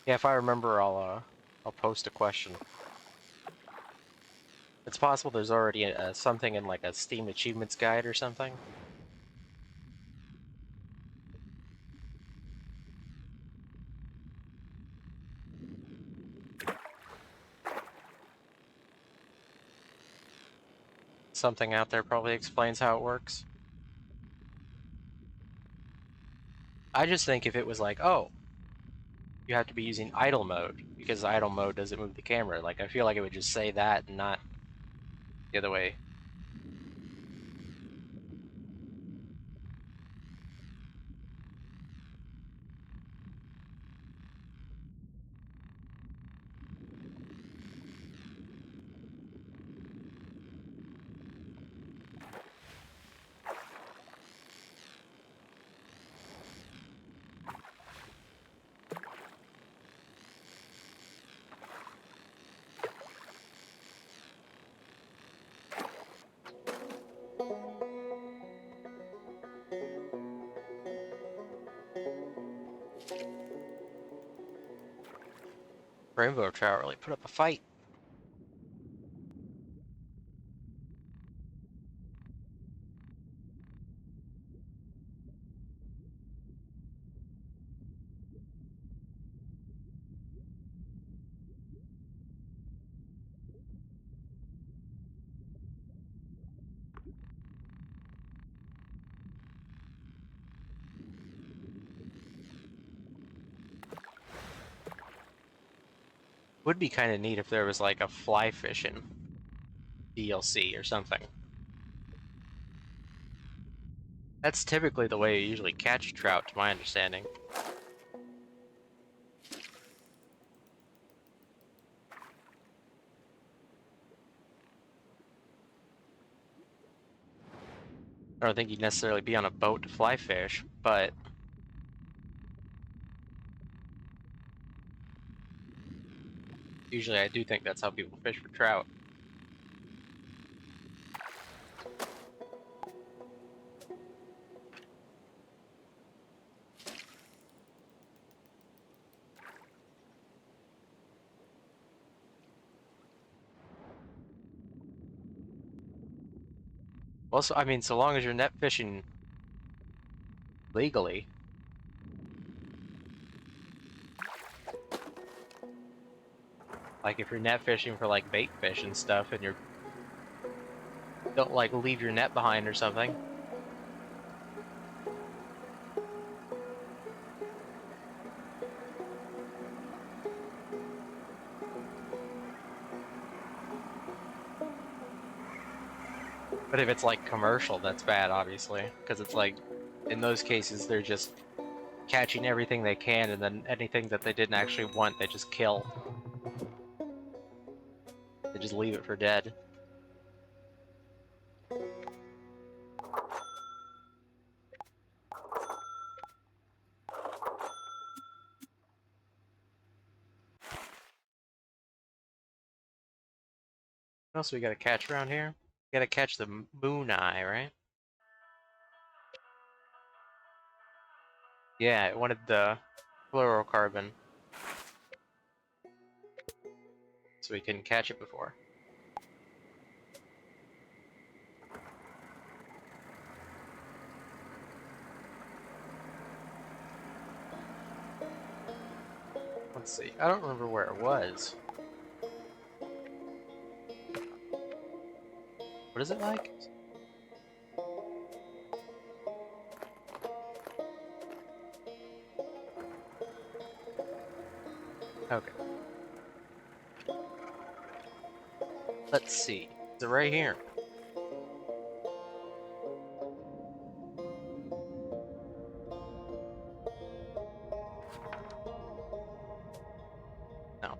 Yeah, if I remember, I'll post a question. It's possible there's already something in like a Steam Achievements guide or something. Something out there probably explains how it works. I just think if it was like, oh, you have to be using idle mode because idle mode doesn't move the camera. Like, I feel like it would just say that and not the other way. Rainbow Trout really put up a fight. Would be kind of neat if there was like a fly fishing DLC or something. That's typically the way you usually catch trout, to my understanding. I don't think you'd necessarily be on a boat to fly fish, but usually I do think that's how people fish for trout. Also, I mean, so long as you're net fishing legally. Like if you're net fishing for like bait fish and stuff and you don't like leave your net behind or something. But if it's like commercial, that's bad, obviously, because it's like in those cases they're just catching everything they can, and then anything that they didn't actually want, they just kill. They just leave it for dead. What else we gotta catch around here? We gotta catch the moon eye, right? Yeah, it wanted the fluorocarbon, so we couldn't catch it before. Let's see. I don't remember where it was. What is it like? Okay. Let's see. Is it right here? No.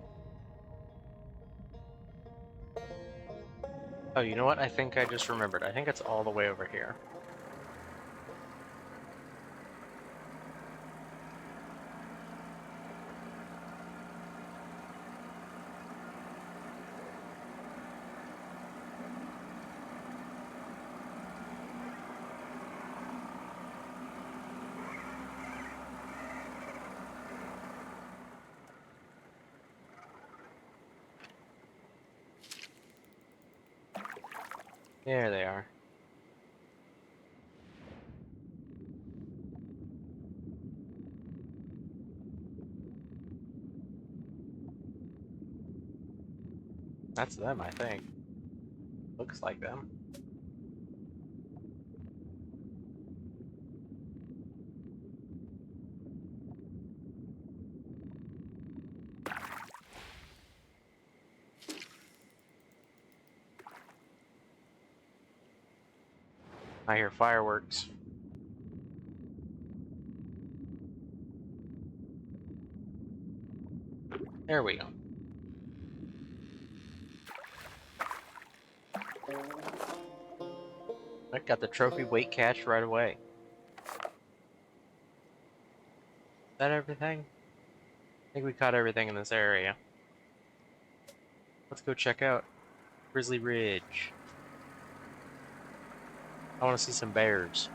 Oh, you know what? I think I just remembered. I think it's all the way over here. There they are. That's them, I think. Looks like them. I hear fireworks. There we go. I got the trophy weight catch right away. Is that everything? I think we caught everything in this area. Let's go check out Grizzly Ridge. I want to see some bears.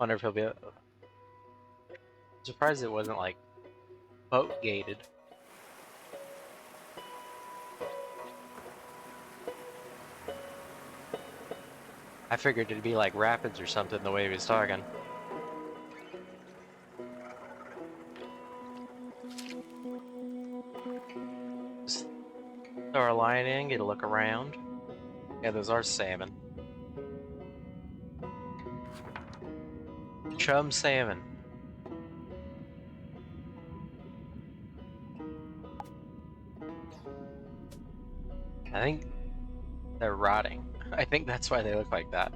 Wonder if he'll be. I'm surprised it wasn't like boat gated. I figured it'd be like rapids or something the way he was talking. Just throw our line in, get a look around. Yeah, those are salmon. Chum salmon. I think they're rotting. I think that's why they look like that.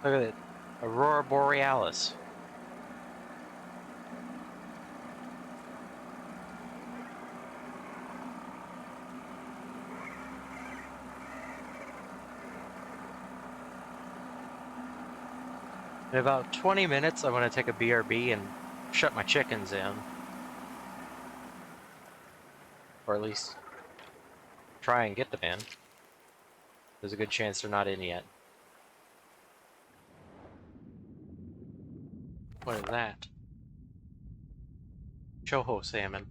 Look at it. Aurora Borealis. In about 20 minutes, I'm going to take a BRB and shut my chickens in. Or at least try and get them in. There's a good chance they're not in yet. What is that? Choho salmon.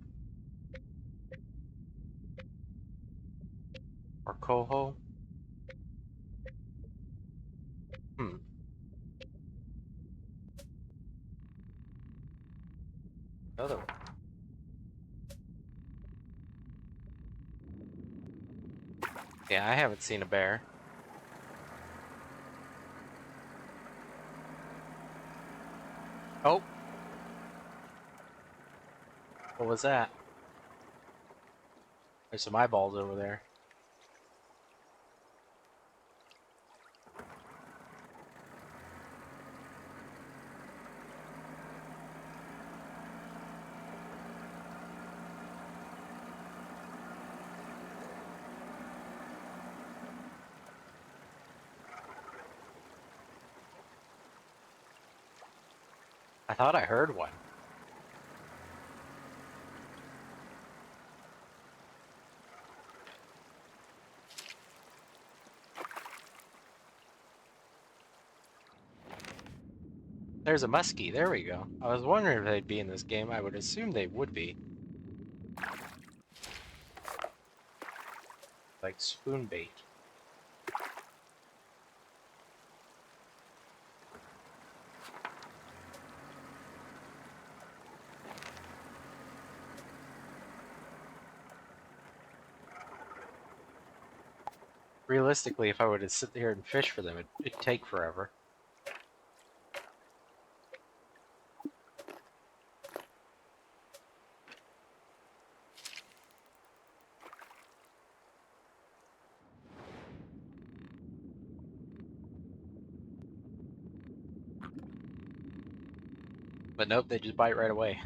Or coho? Other one. Yeah, I haven't seen a bear. Oh! What was that? There's some eyeballs over there. I thought I heard one. There's a muskie. There we go. I was wondering if they'd be in this game. I would assume they would be. Like spoon bait. Realistically, if I were to sit here and fish for them, it'd take forever. But nope, they just bite right away.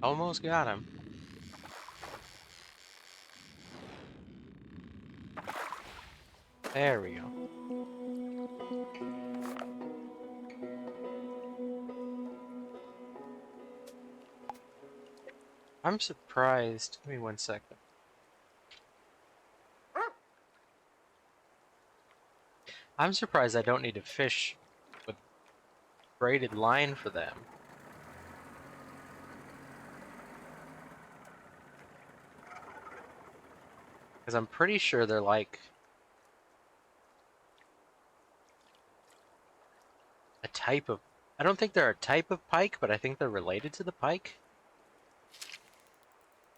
Almost got him. There we go. I'm surprised. Give me 1 second. I'm surprised I don't need to fish with braided line for them. Because I'm pretty sure they're like a type of... I don't think they're a type of pike, but I think they're related to the pike.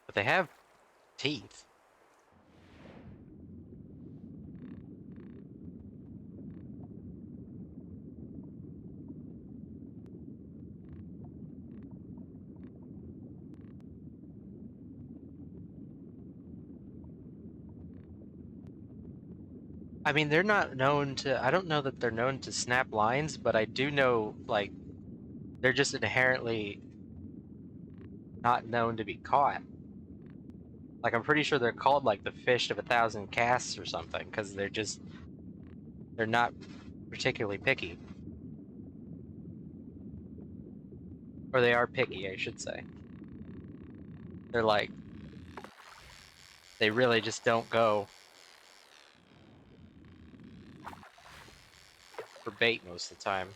But they have teeth. I mean, they're not known to... I don't know that they're known to snap lines, but I do know, like, they're just inherently not known to be caught. Like, I'm pretty sure they're called, like, the fish of 1,000 casts or something, because they're just... They're not particularly picky. Or they are picky, I should say. They're like... They really just don't go for bait most of the time.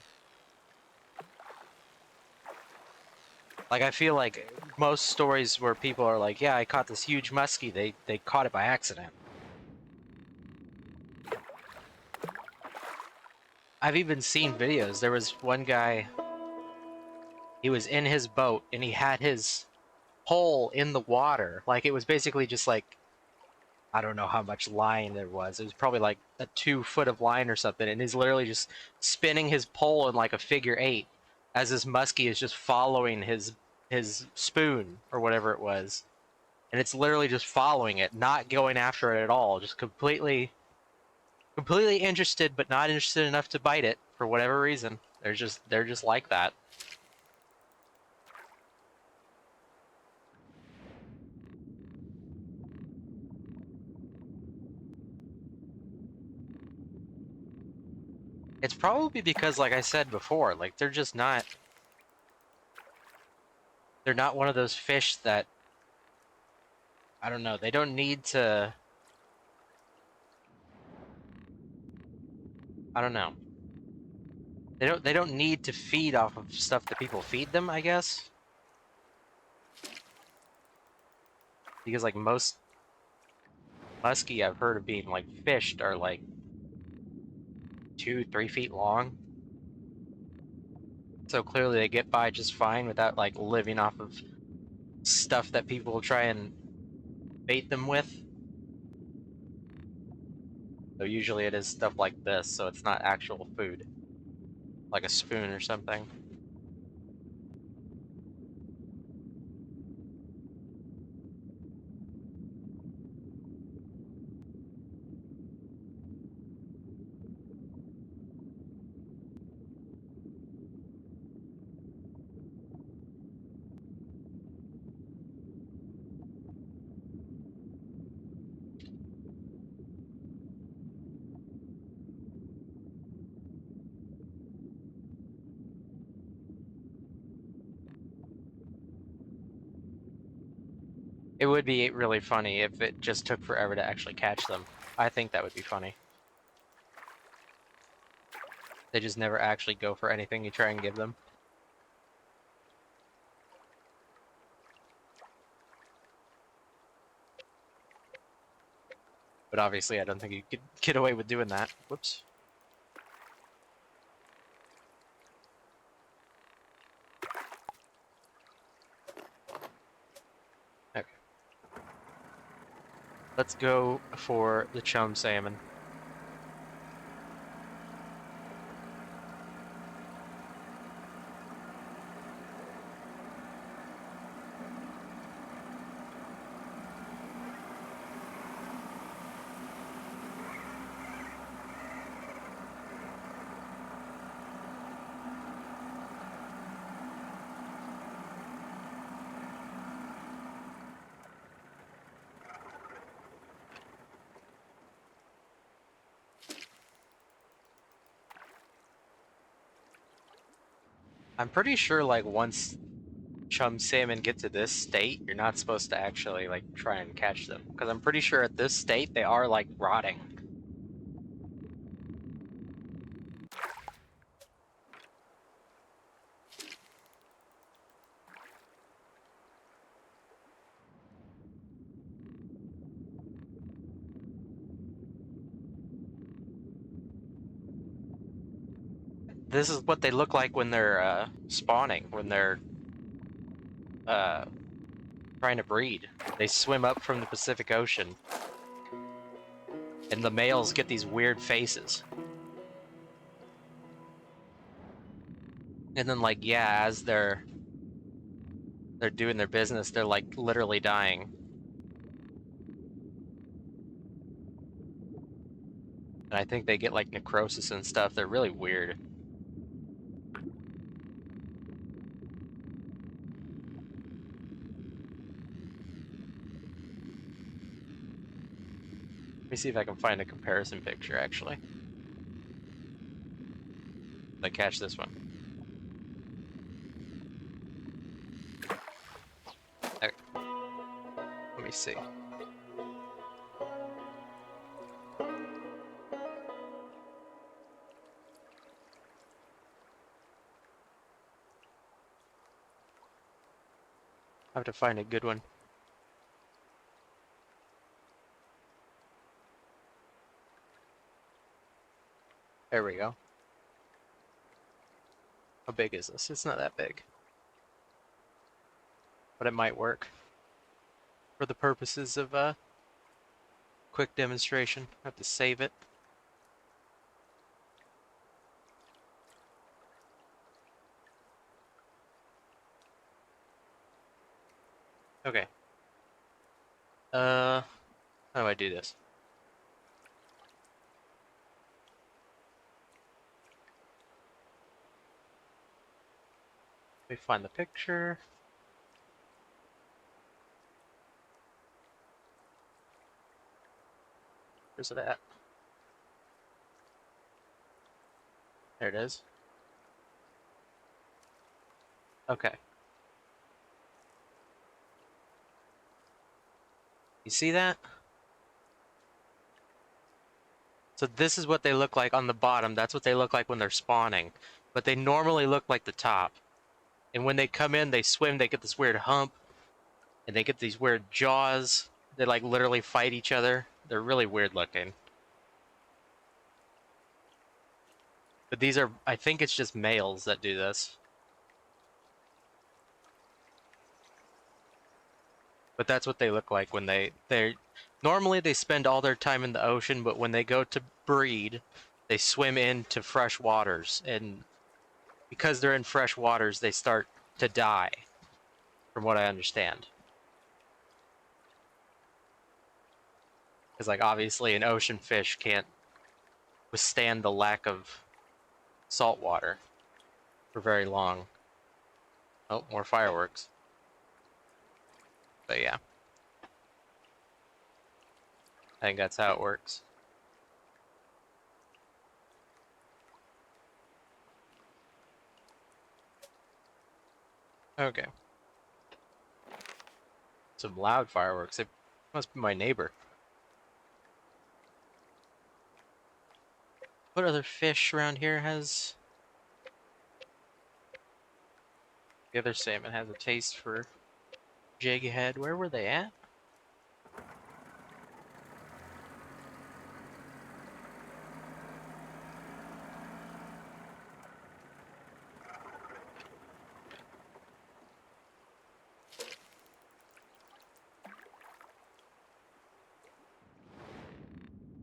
Like, I feel like most stories where people are like, yeah, I caught this huge muskie, they caught it by accident. I've even seen videos. There was one guy, he was in his boat and he had his pole in the water. Like, it was basically just like, I don't know how much line there was. It was probably like a 2 foot of line or something. And he's literally just spinning his pole in like a figure 8 as this muskie is just following his spoon or whatever it was. And it's literally just following it, not going after it at all. Just completely interested, but not interested enough to bite it for whatever reason. They're just like that. It's probably because, like I said before, like they're not one of those fish that I don't know. They don't need to. I don't know. They don't need to feed off of stuff that people feed them, I guess. Because like most muskie I've heard of being like fished are like 2, 3 feet long. So clearly they get by just fine without like living off of stuff that people try and bait them with. So usually it is stuff like this, so it's not actual food. Like a spoon or something. It would be really funny if it just took forever to actually catch them. I think that would be funny. They just never actually go for anything you try and give them. But obviously I don't think you could get away with doing that. Whoops. Okay. Let's go for the chum salmon. I'm pretty sure like once chum salmon get to this state, you're not supposed to actually like try and catch them. Because I'm pretty sure at this state they are like rotting. This is what they look like when they're spawning, when they're uh, trying to breed. They swim up from the Pacific Ocean, and the males get these weird faces. And then, like, yeah, as they're doing their business, they're like literally dying. And I think they get like necrosis and stuff. They're really weird. Let me see if I can find a comparison picture, actually. I catch this one. Okay. Let me see. I have to find a good one. There we go. How big is this? It's not that big. But it might work for the purposes of a quick demonstration. I have to save it. Okay. How do I do this? Let me find the picture. Where's it at? There it is. Okay. You see that? So this is what they look like on the bottom. That's what they look like when they're spawning. But they normally look like the top. And when they come in, they swim, they get this weird hump, and they get these weird jaws. They like literally fight each other. They're really weird looking. But these are, I think it's just males that do this. But that's what they look like when they're normally they spend all their time in the ocean, but when they go to breed, they swim into fresh waters, and because they're in fresh waters, they start to die, from what I understand. Because like obviously an ocean fish can't withstand the lack of salt water for very long. Oh, more fireworks. But yeah, I think that's how it works. Okay. Some loud fireworks. It must be my neighbor. What other fish around here has... The other salmon has a taste for jighead. Where were they at?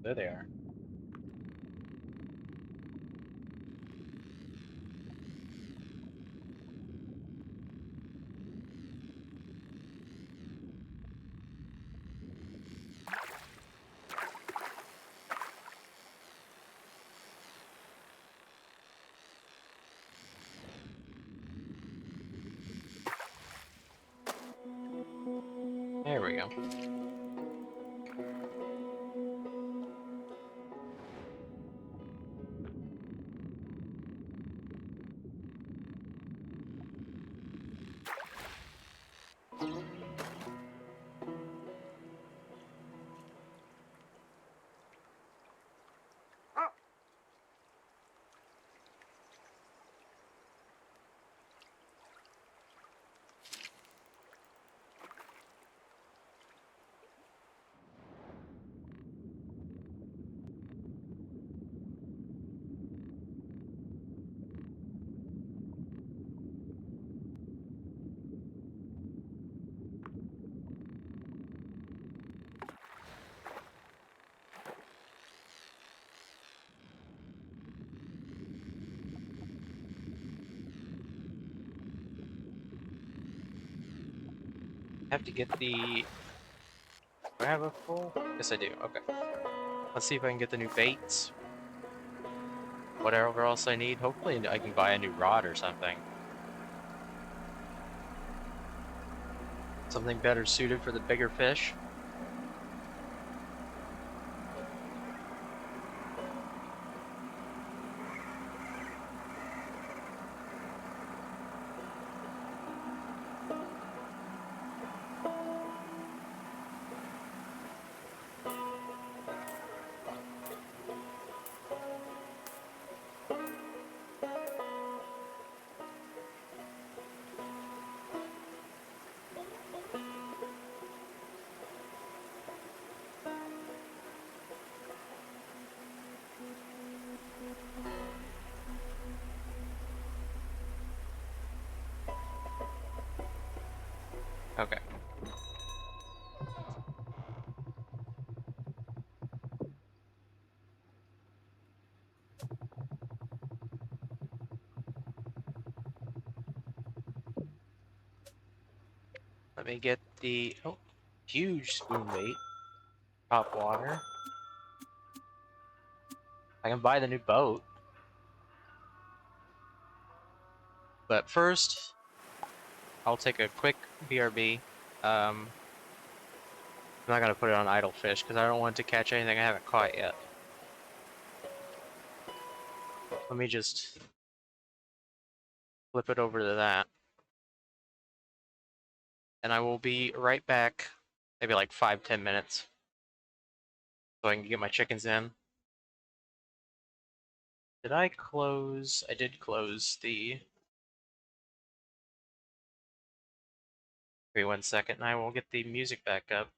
There they are. There we go. I have to get the... Do I have a full? Yes, I do. Okay. Let's see if I can get the new baits. Whatever else I need. Hopefully I can buy a new rod or something. Something better suited for the bigger fish. Okay. Let me get the... Oh, huge spoon bait. Top water. I can buy the new boat. But first, I'll take a quick BRB. I'm not gonna put it on idle fish because I don't want to catch anything I haven't caught yet. Let me just flip it over to that. And I will be right back Maybe like 5-10 minutes. So I can get my chickens in. Did I close? I did close the... Wait 1 second and I will get the music back up.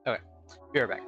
Okay, be right back.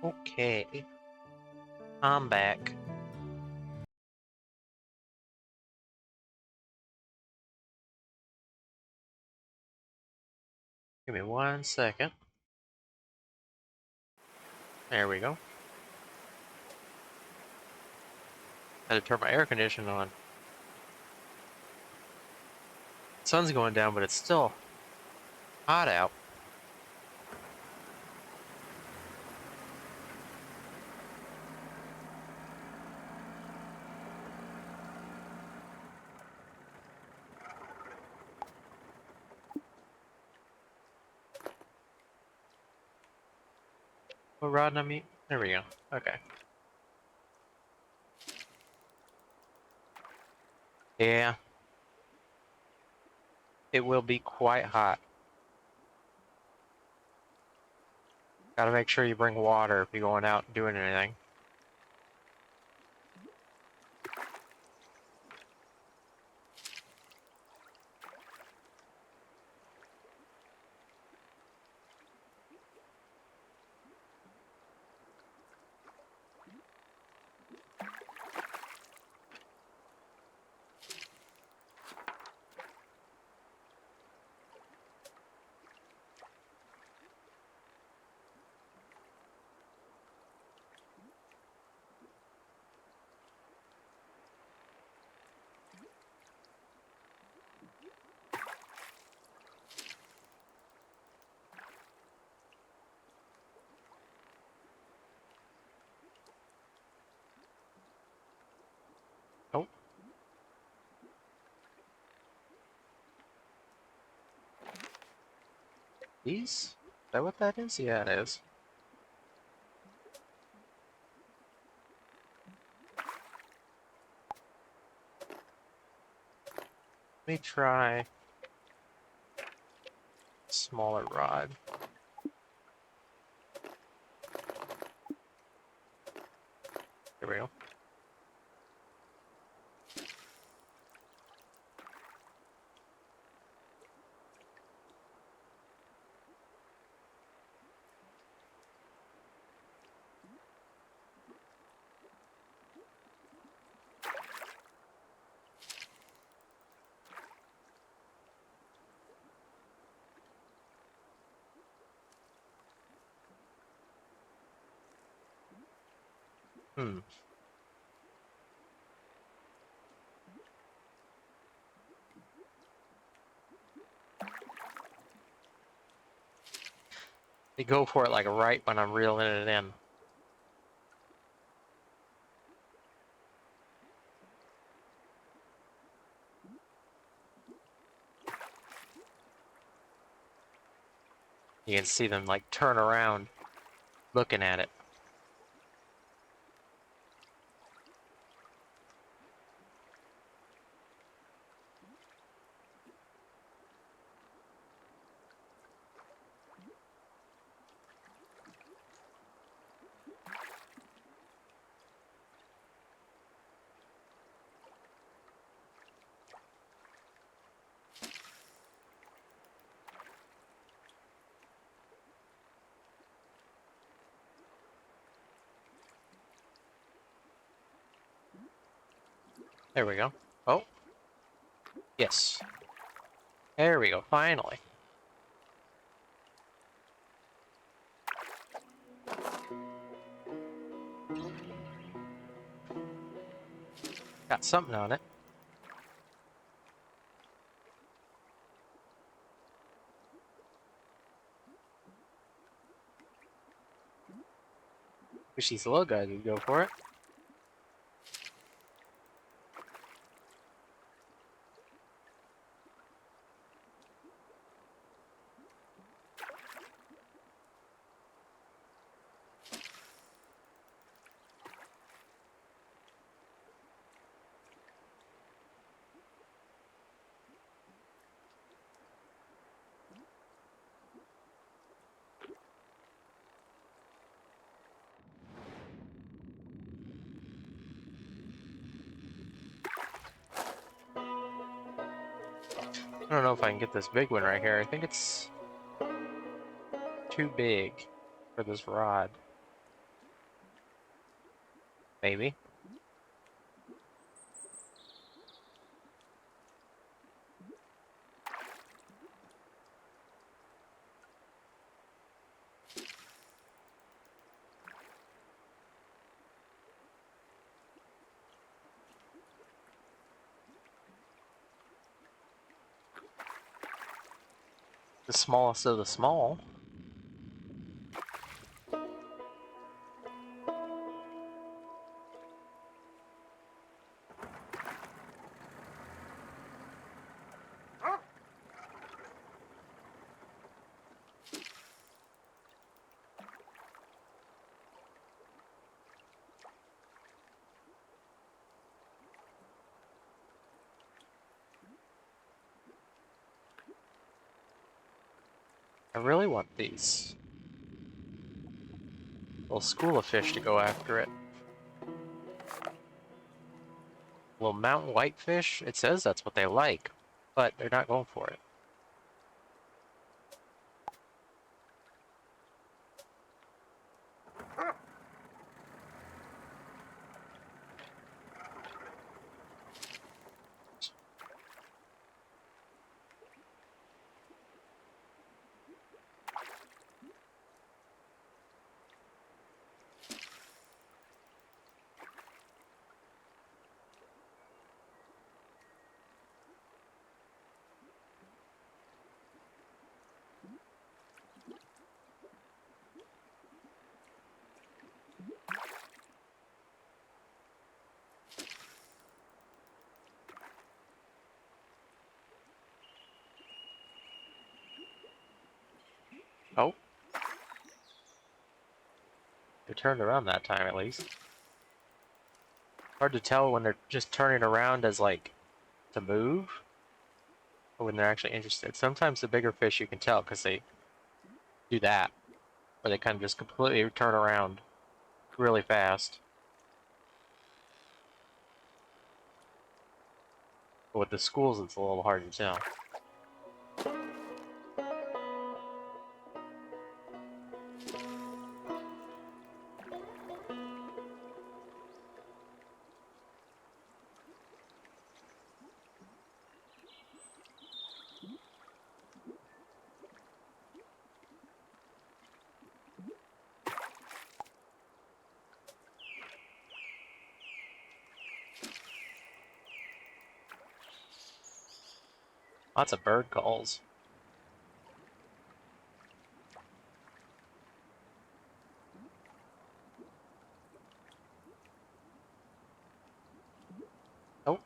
Okay. I'm back. Give me 1 second. There we go. Had to turn my air conditioning on. Sun's going down, but it's still hot out. What rod I mean? There we go. Okay. Yeah. It will be quite hot. Gotta make sure you bring water if you're going out and doing anything. Oh. These? Is that what that is? Yeah, it is. Let me try smaller rod. There we go. Hmm. They go for it like right when I'm reeling it in. You can see them like turn around looking at it. There we go. Oh, yes. There we go, finally. Got something on it. If she's a little guy, you go for it. I don't know if I can get this big one right here. I think it's too big for this rod. Maybe. The smallest of the small. I really want these little school of fish to go after it. Little mountain whitefish, it says that's what they like, but they're not going for it. Oh. They turned around that time at least. Hard to tell when they're just turning around as like to move or when they're actually interested. Sometimes the bigger fish you can tell because they do that, where they kind of just completely turn around really fast. But with the schools, it's a little hard to tell. Lots of bird calls. Oh,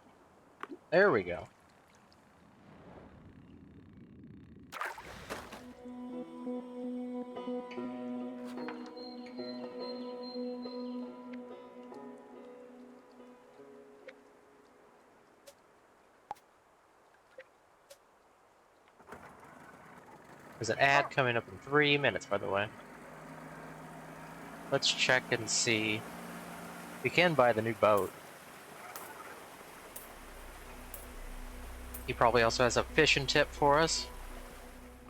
there we go. There's an ad coming up in 3 minutes, by the way. Let's check and see. We can buy the new boat. He probably also has a fishing tip for us.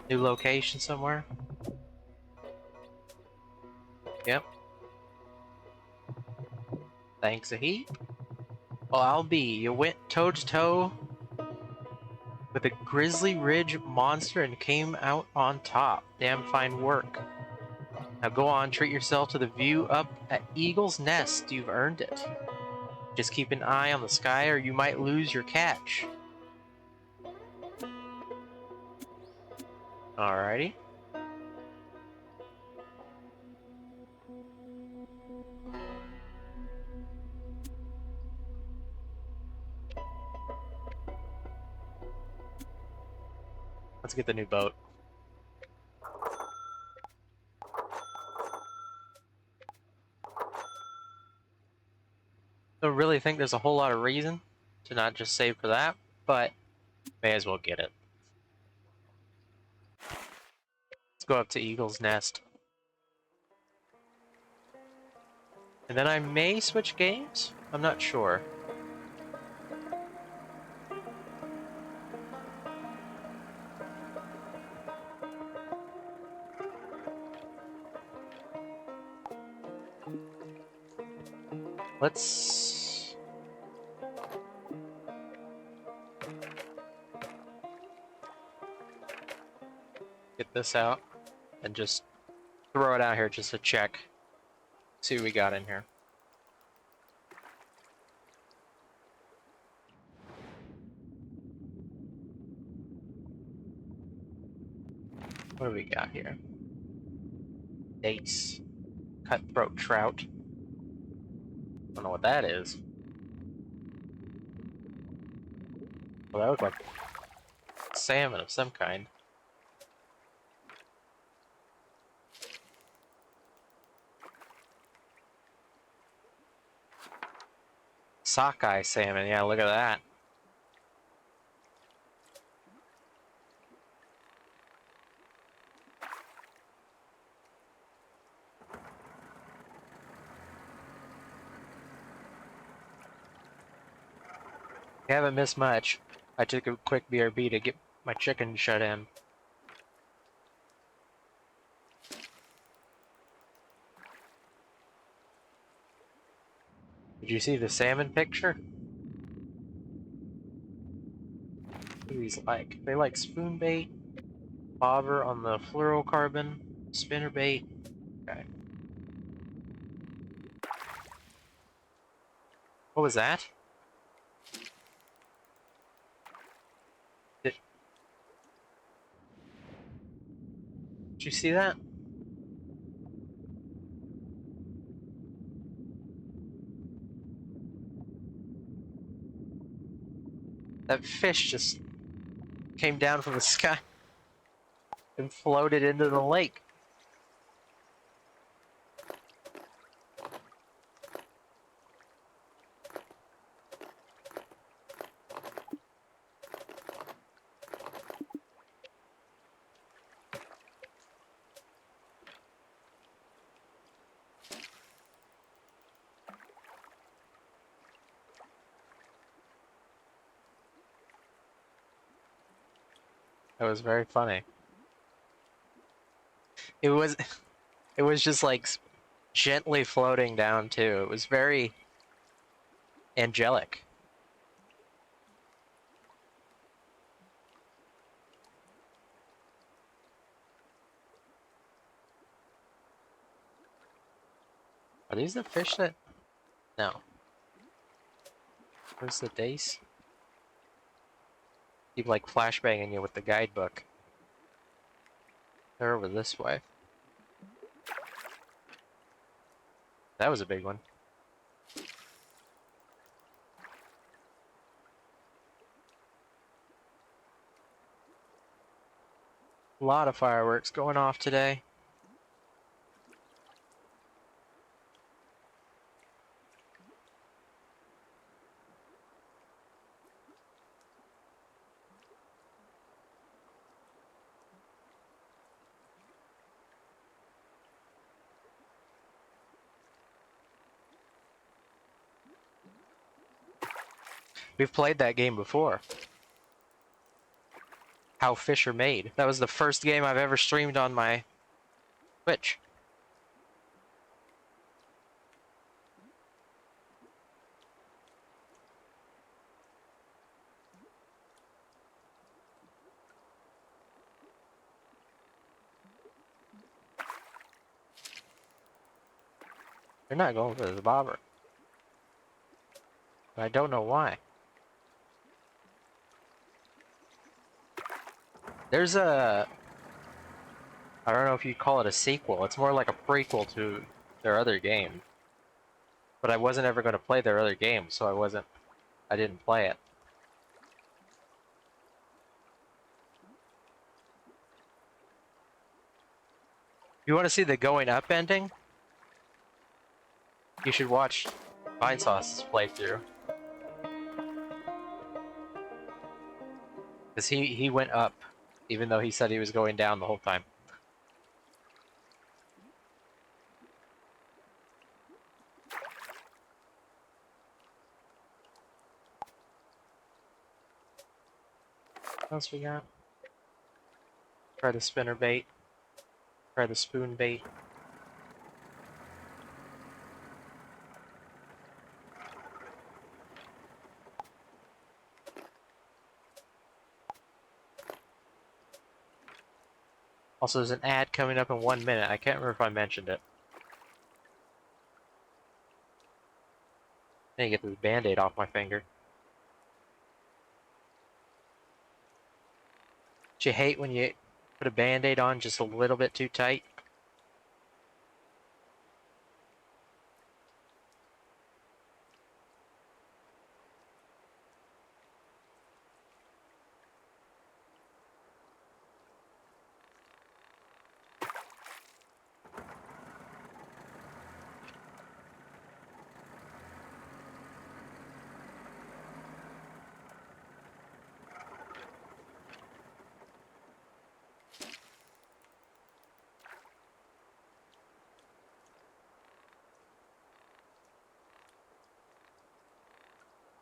New location somewhere. Yep. Thanks a heap. Well, I'll be. You went toe to toe with a Grizzly Ridge monster and came out on top. Damn fine work. Now go on, treat yourself to the view up at Eagle's Nest. You've earned it. Just keep an eye on the sky or you might lose your catch. Alrighty. Let's get the new boat. Don't really think there's a whole lot of reason to not just save for that, but may as well get it. Let's go up to Eagle's Nest. And then I may switch games? I'm not sure. Let's... get this out and just throw it out here just to check. See what we got in here. What do we got here? Dates. Cutthroat trout. Don't know what that is. Well, that looks like salmon of some kind. Sockeye salmon, yeah, look at that. You haven't missed much. I took a quick BRB to get my chicken shut in. Did you see the salmon picture? What do these like? They like spoon bait, bobber on the fluorocarbon, spinner bait. Okay. What was that? Did you see that? That fish just came down from the sky and floated into the lake. It was very funny. It was it was just like gently floating down too. It was very angelic. Are these the fish that? No. Where's the dace? Keep like flashbanging you with the guidebook. They're over this way. That was a big one. A lot of fireworks going off today. We've played that game before. How Fish Are Made. That was the first game I've ever streamed on my Twitch. They're not going for the bobber. I don't know why. There's a... I don't know if you'd call it a sequel. It's more like a prequel to their other game. But I wasn't ever going to play their other game, so I didn't play it. If you want to see the going up ending, you should watch Vinesauce's playthrough. Because he went up, even though he said he was going down the whole time. What else we got? Try the spinner bait. Try the spoon bait. Also, there's an ad coming up in 1 minute. I can't remember if I mentioned it. I need to get this band-aid off my finger. Do you hate when you put a band-aid on just a little bit too tight?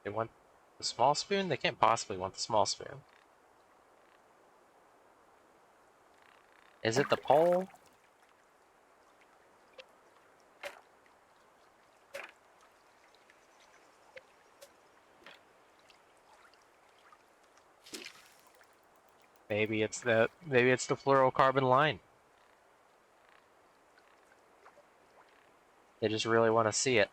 They want the small spoon? They can't possibly want the small spoon. Is it the pole? Maybe it's the fluorocarbon line. They just really want to see it.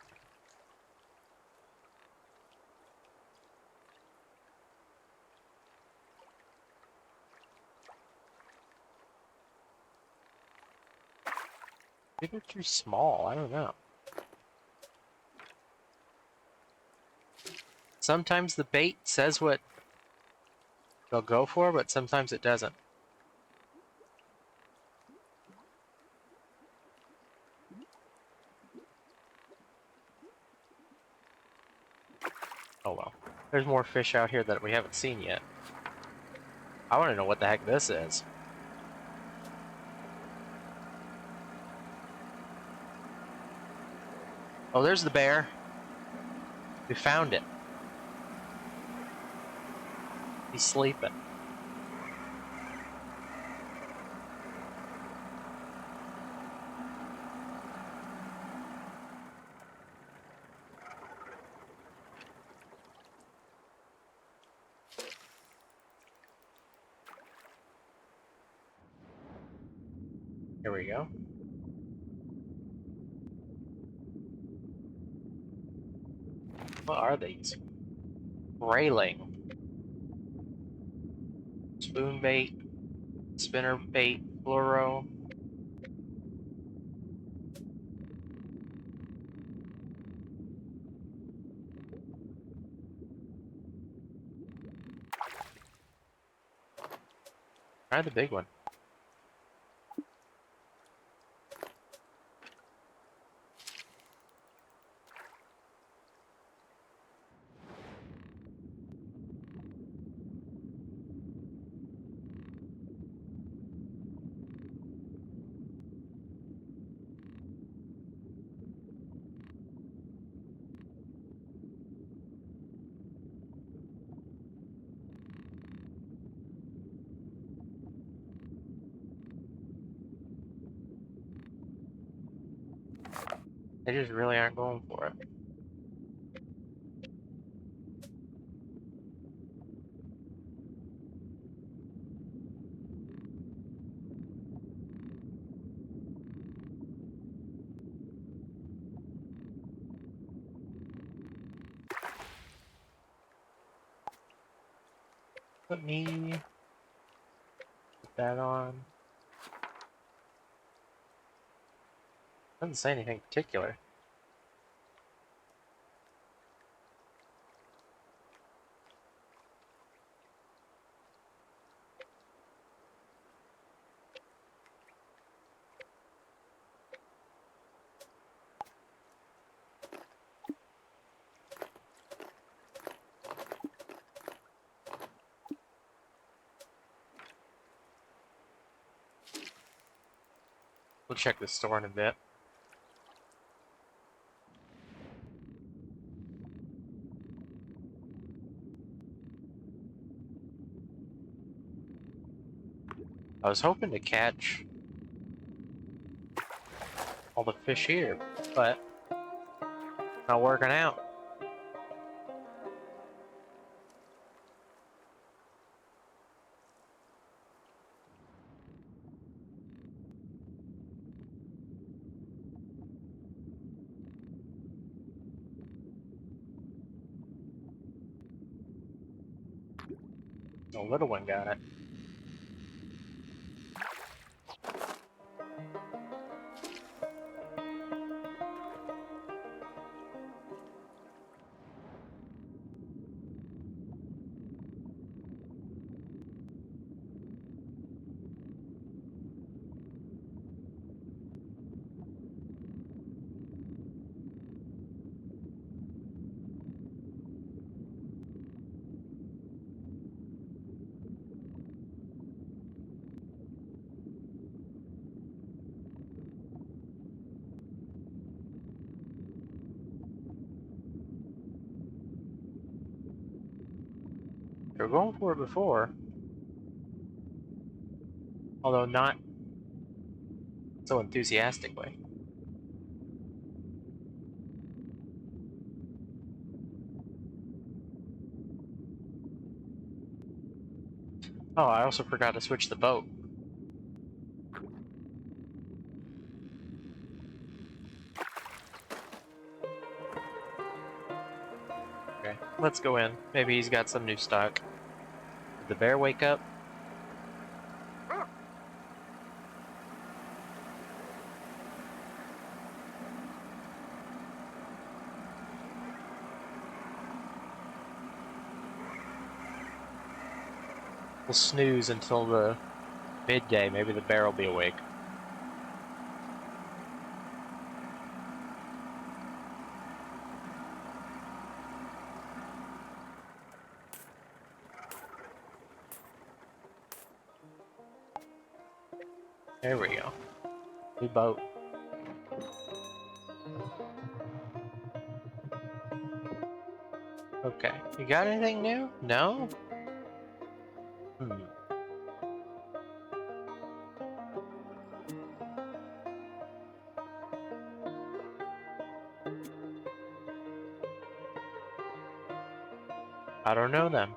Maybe they're too small, I don't know. Sometimes the bait says what they'll go for, but sometimes it doesn't. Oh well. There's more fish out here that we haven't seen yet. I want to know what the heck this is. Oh, there's the bear. We found it. He's sleeping. There we go. What are these? Railing. Spoon bait. Spinner bait. Fluoro. Try the big one. They just really aren't going for it. Let me put that on. Doesn't say anything particular. We'll check the store in a bit. I was hoping to catch all the fish here, but not working out. The little one got it. They were going for it before, although not so enthusiastically. Oh, I also forgot to switch the boat. Okay, let's go in. Maybe he's got some new stock. Did the bear wake up? We'll snooze until the midday. Maybe the bear will be awake. There we go. New boat. Okay. You got anything new? No? I don't know them.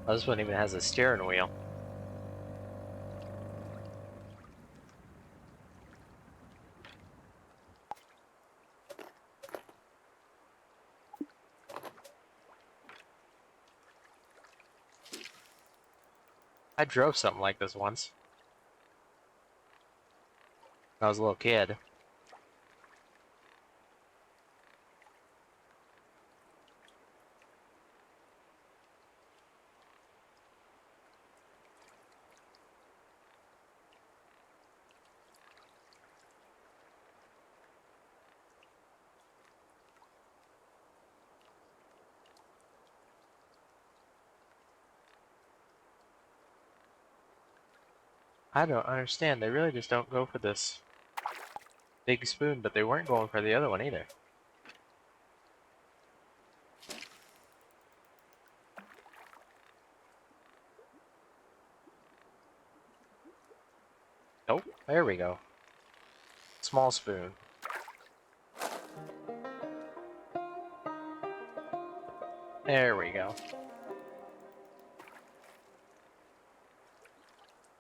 Oh, this one even has a steering wheel. I drove something like this once. When I was a little kid. I don't understand. They really just don't go for this big spoon, but they weren't going for the other one either. Nope. There we go. Small spoon. There we go.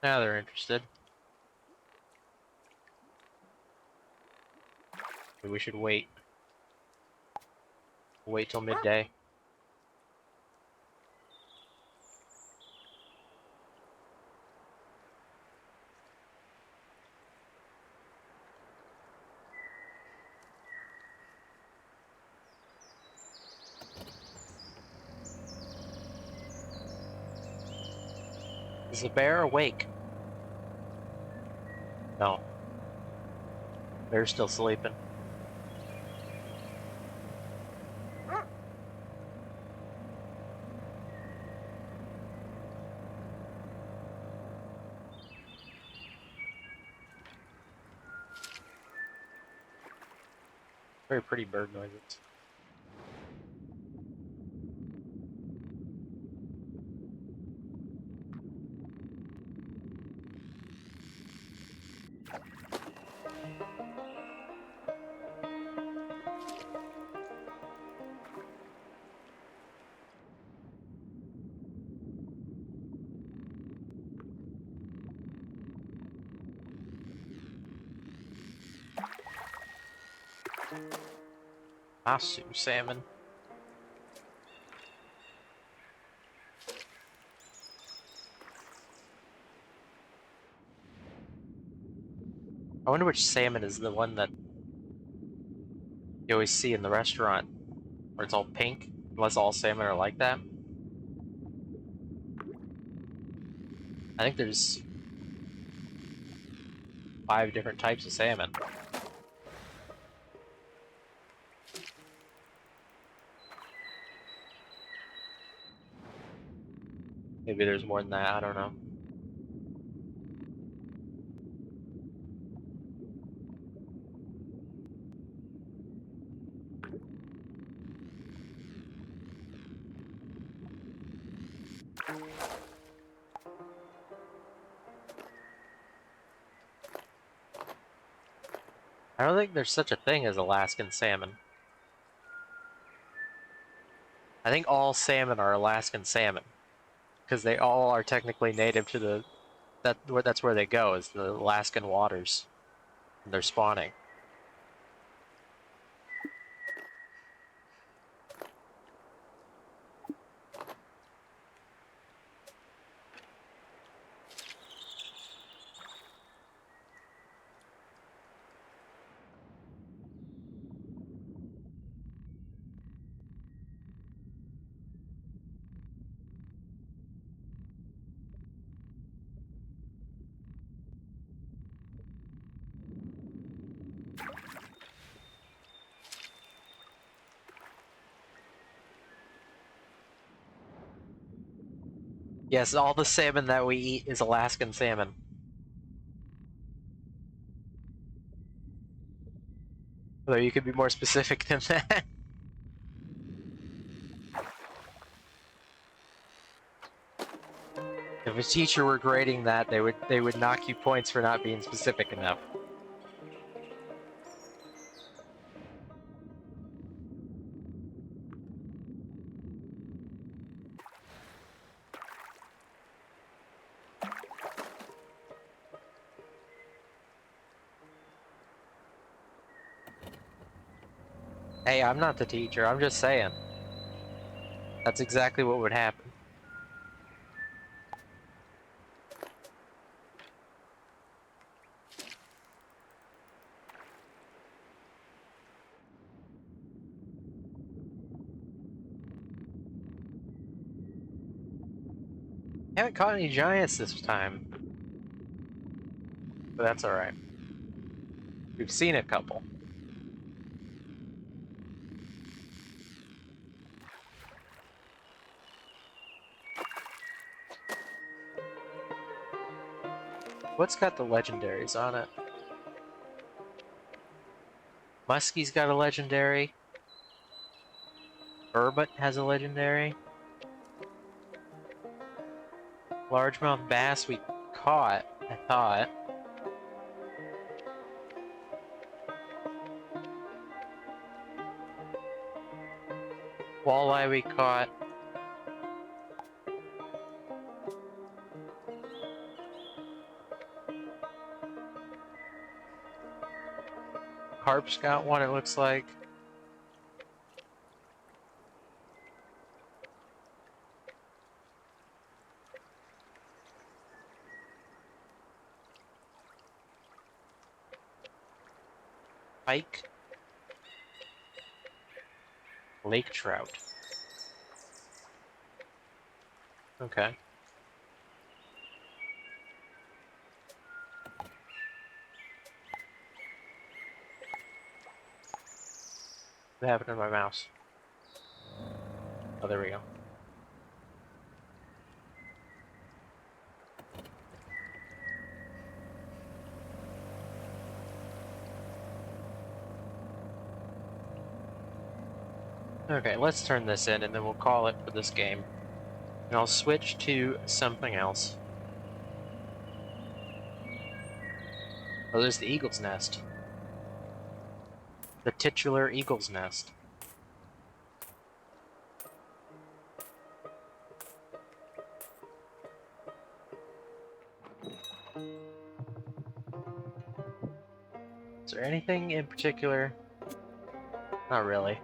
Now they're interested. We should wait. Wait till midday. Is the bear awake? No. Bear's still sleeping. Very pretty bird noises. Masu salmon. I wonder which salmon is the one that you always see in the restaurant, where it's all pink, unless all salmon are like that. I think there's 5 different types of salmon. Maybe there's more than that, I don't know. I don't think there's such a thing as Alaskan salmon. I think all salmon are Alaskan salmon, because they all are technically native to that's where they go, is the Alaskan waters. And they're spawning. Yes, all the salmon that we eat is Alaskan salmon. Although you could be more specific than that. If a teacher were grading that, they would knock you points for not being specific enough. Hey, I'm not the teacher, I'm just saying. That's exactly what would happen. Haven't caught any giants this time, but that's alright. We've seen a couple. What's got the legendaries on it? Muskie's got a legendary. Burbot has a legendary. Largemouth bass we caught, I thought. Walleye we caught. Carp's got one, it looks like. Pike. Lake trout. Okay. What happened to my mouse? Oh, there we go. Okay, let's turn this in and then we'll call it for this game. And I'll switch to something else. Oh, there's the eagle's nest. The titular eagle's nest. Is there anything in particular? Not really.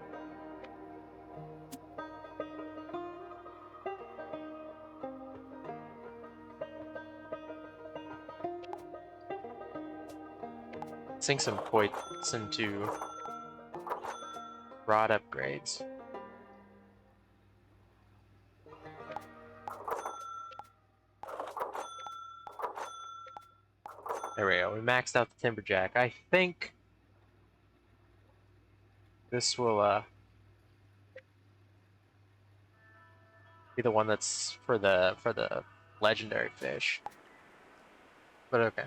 Sink some points into rod upgrades. There we go. We maxed out the timberjack. I think this will be the one that's for the legendary fish. But okay.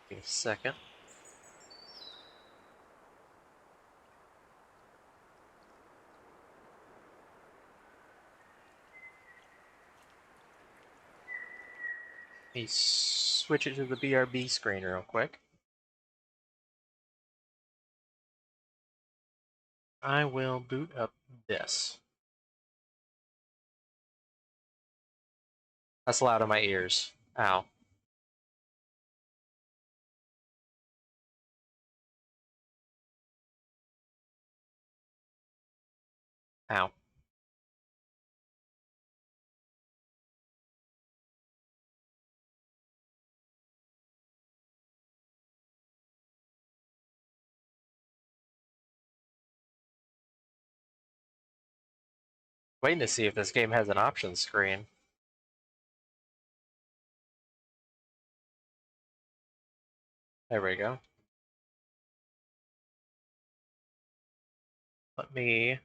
Give me a second. Let me switch it to the BRB screen real quick. I will boot up this. That's loud in my ears. Ow. Ow. Waiting to see if this game has an options screen. There we go. Let me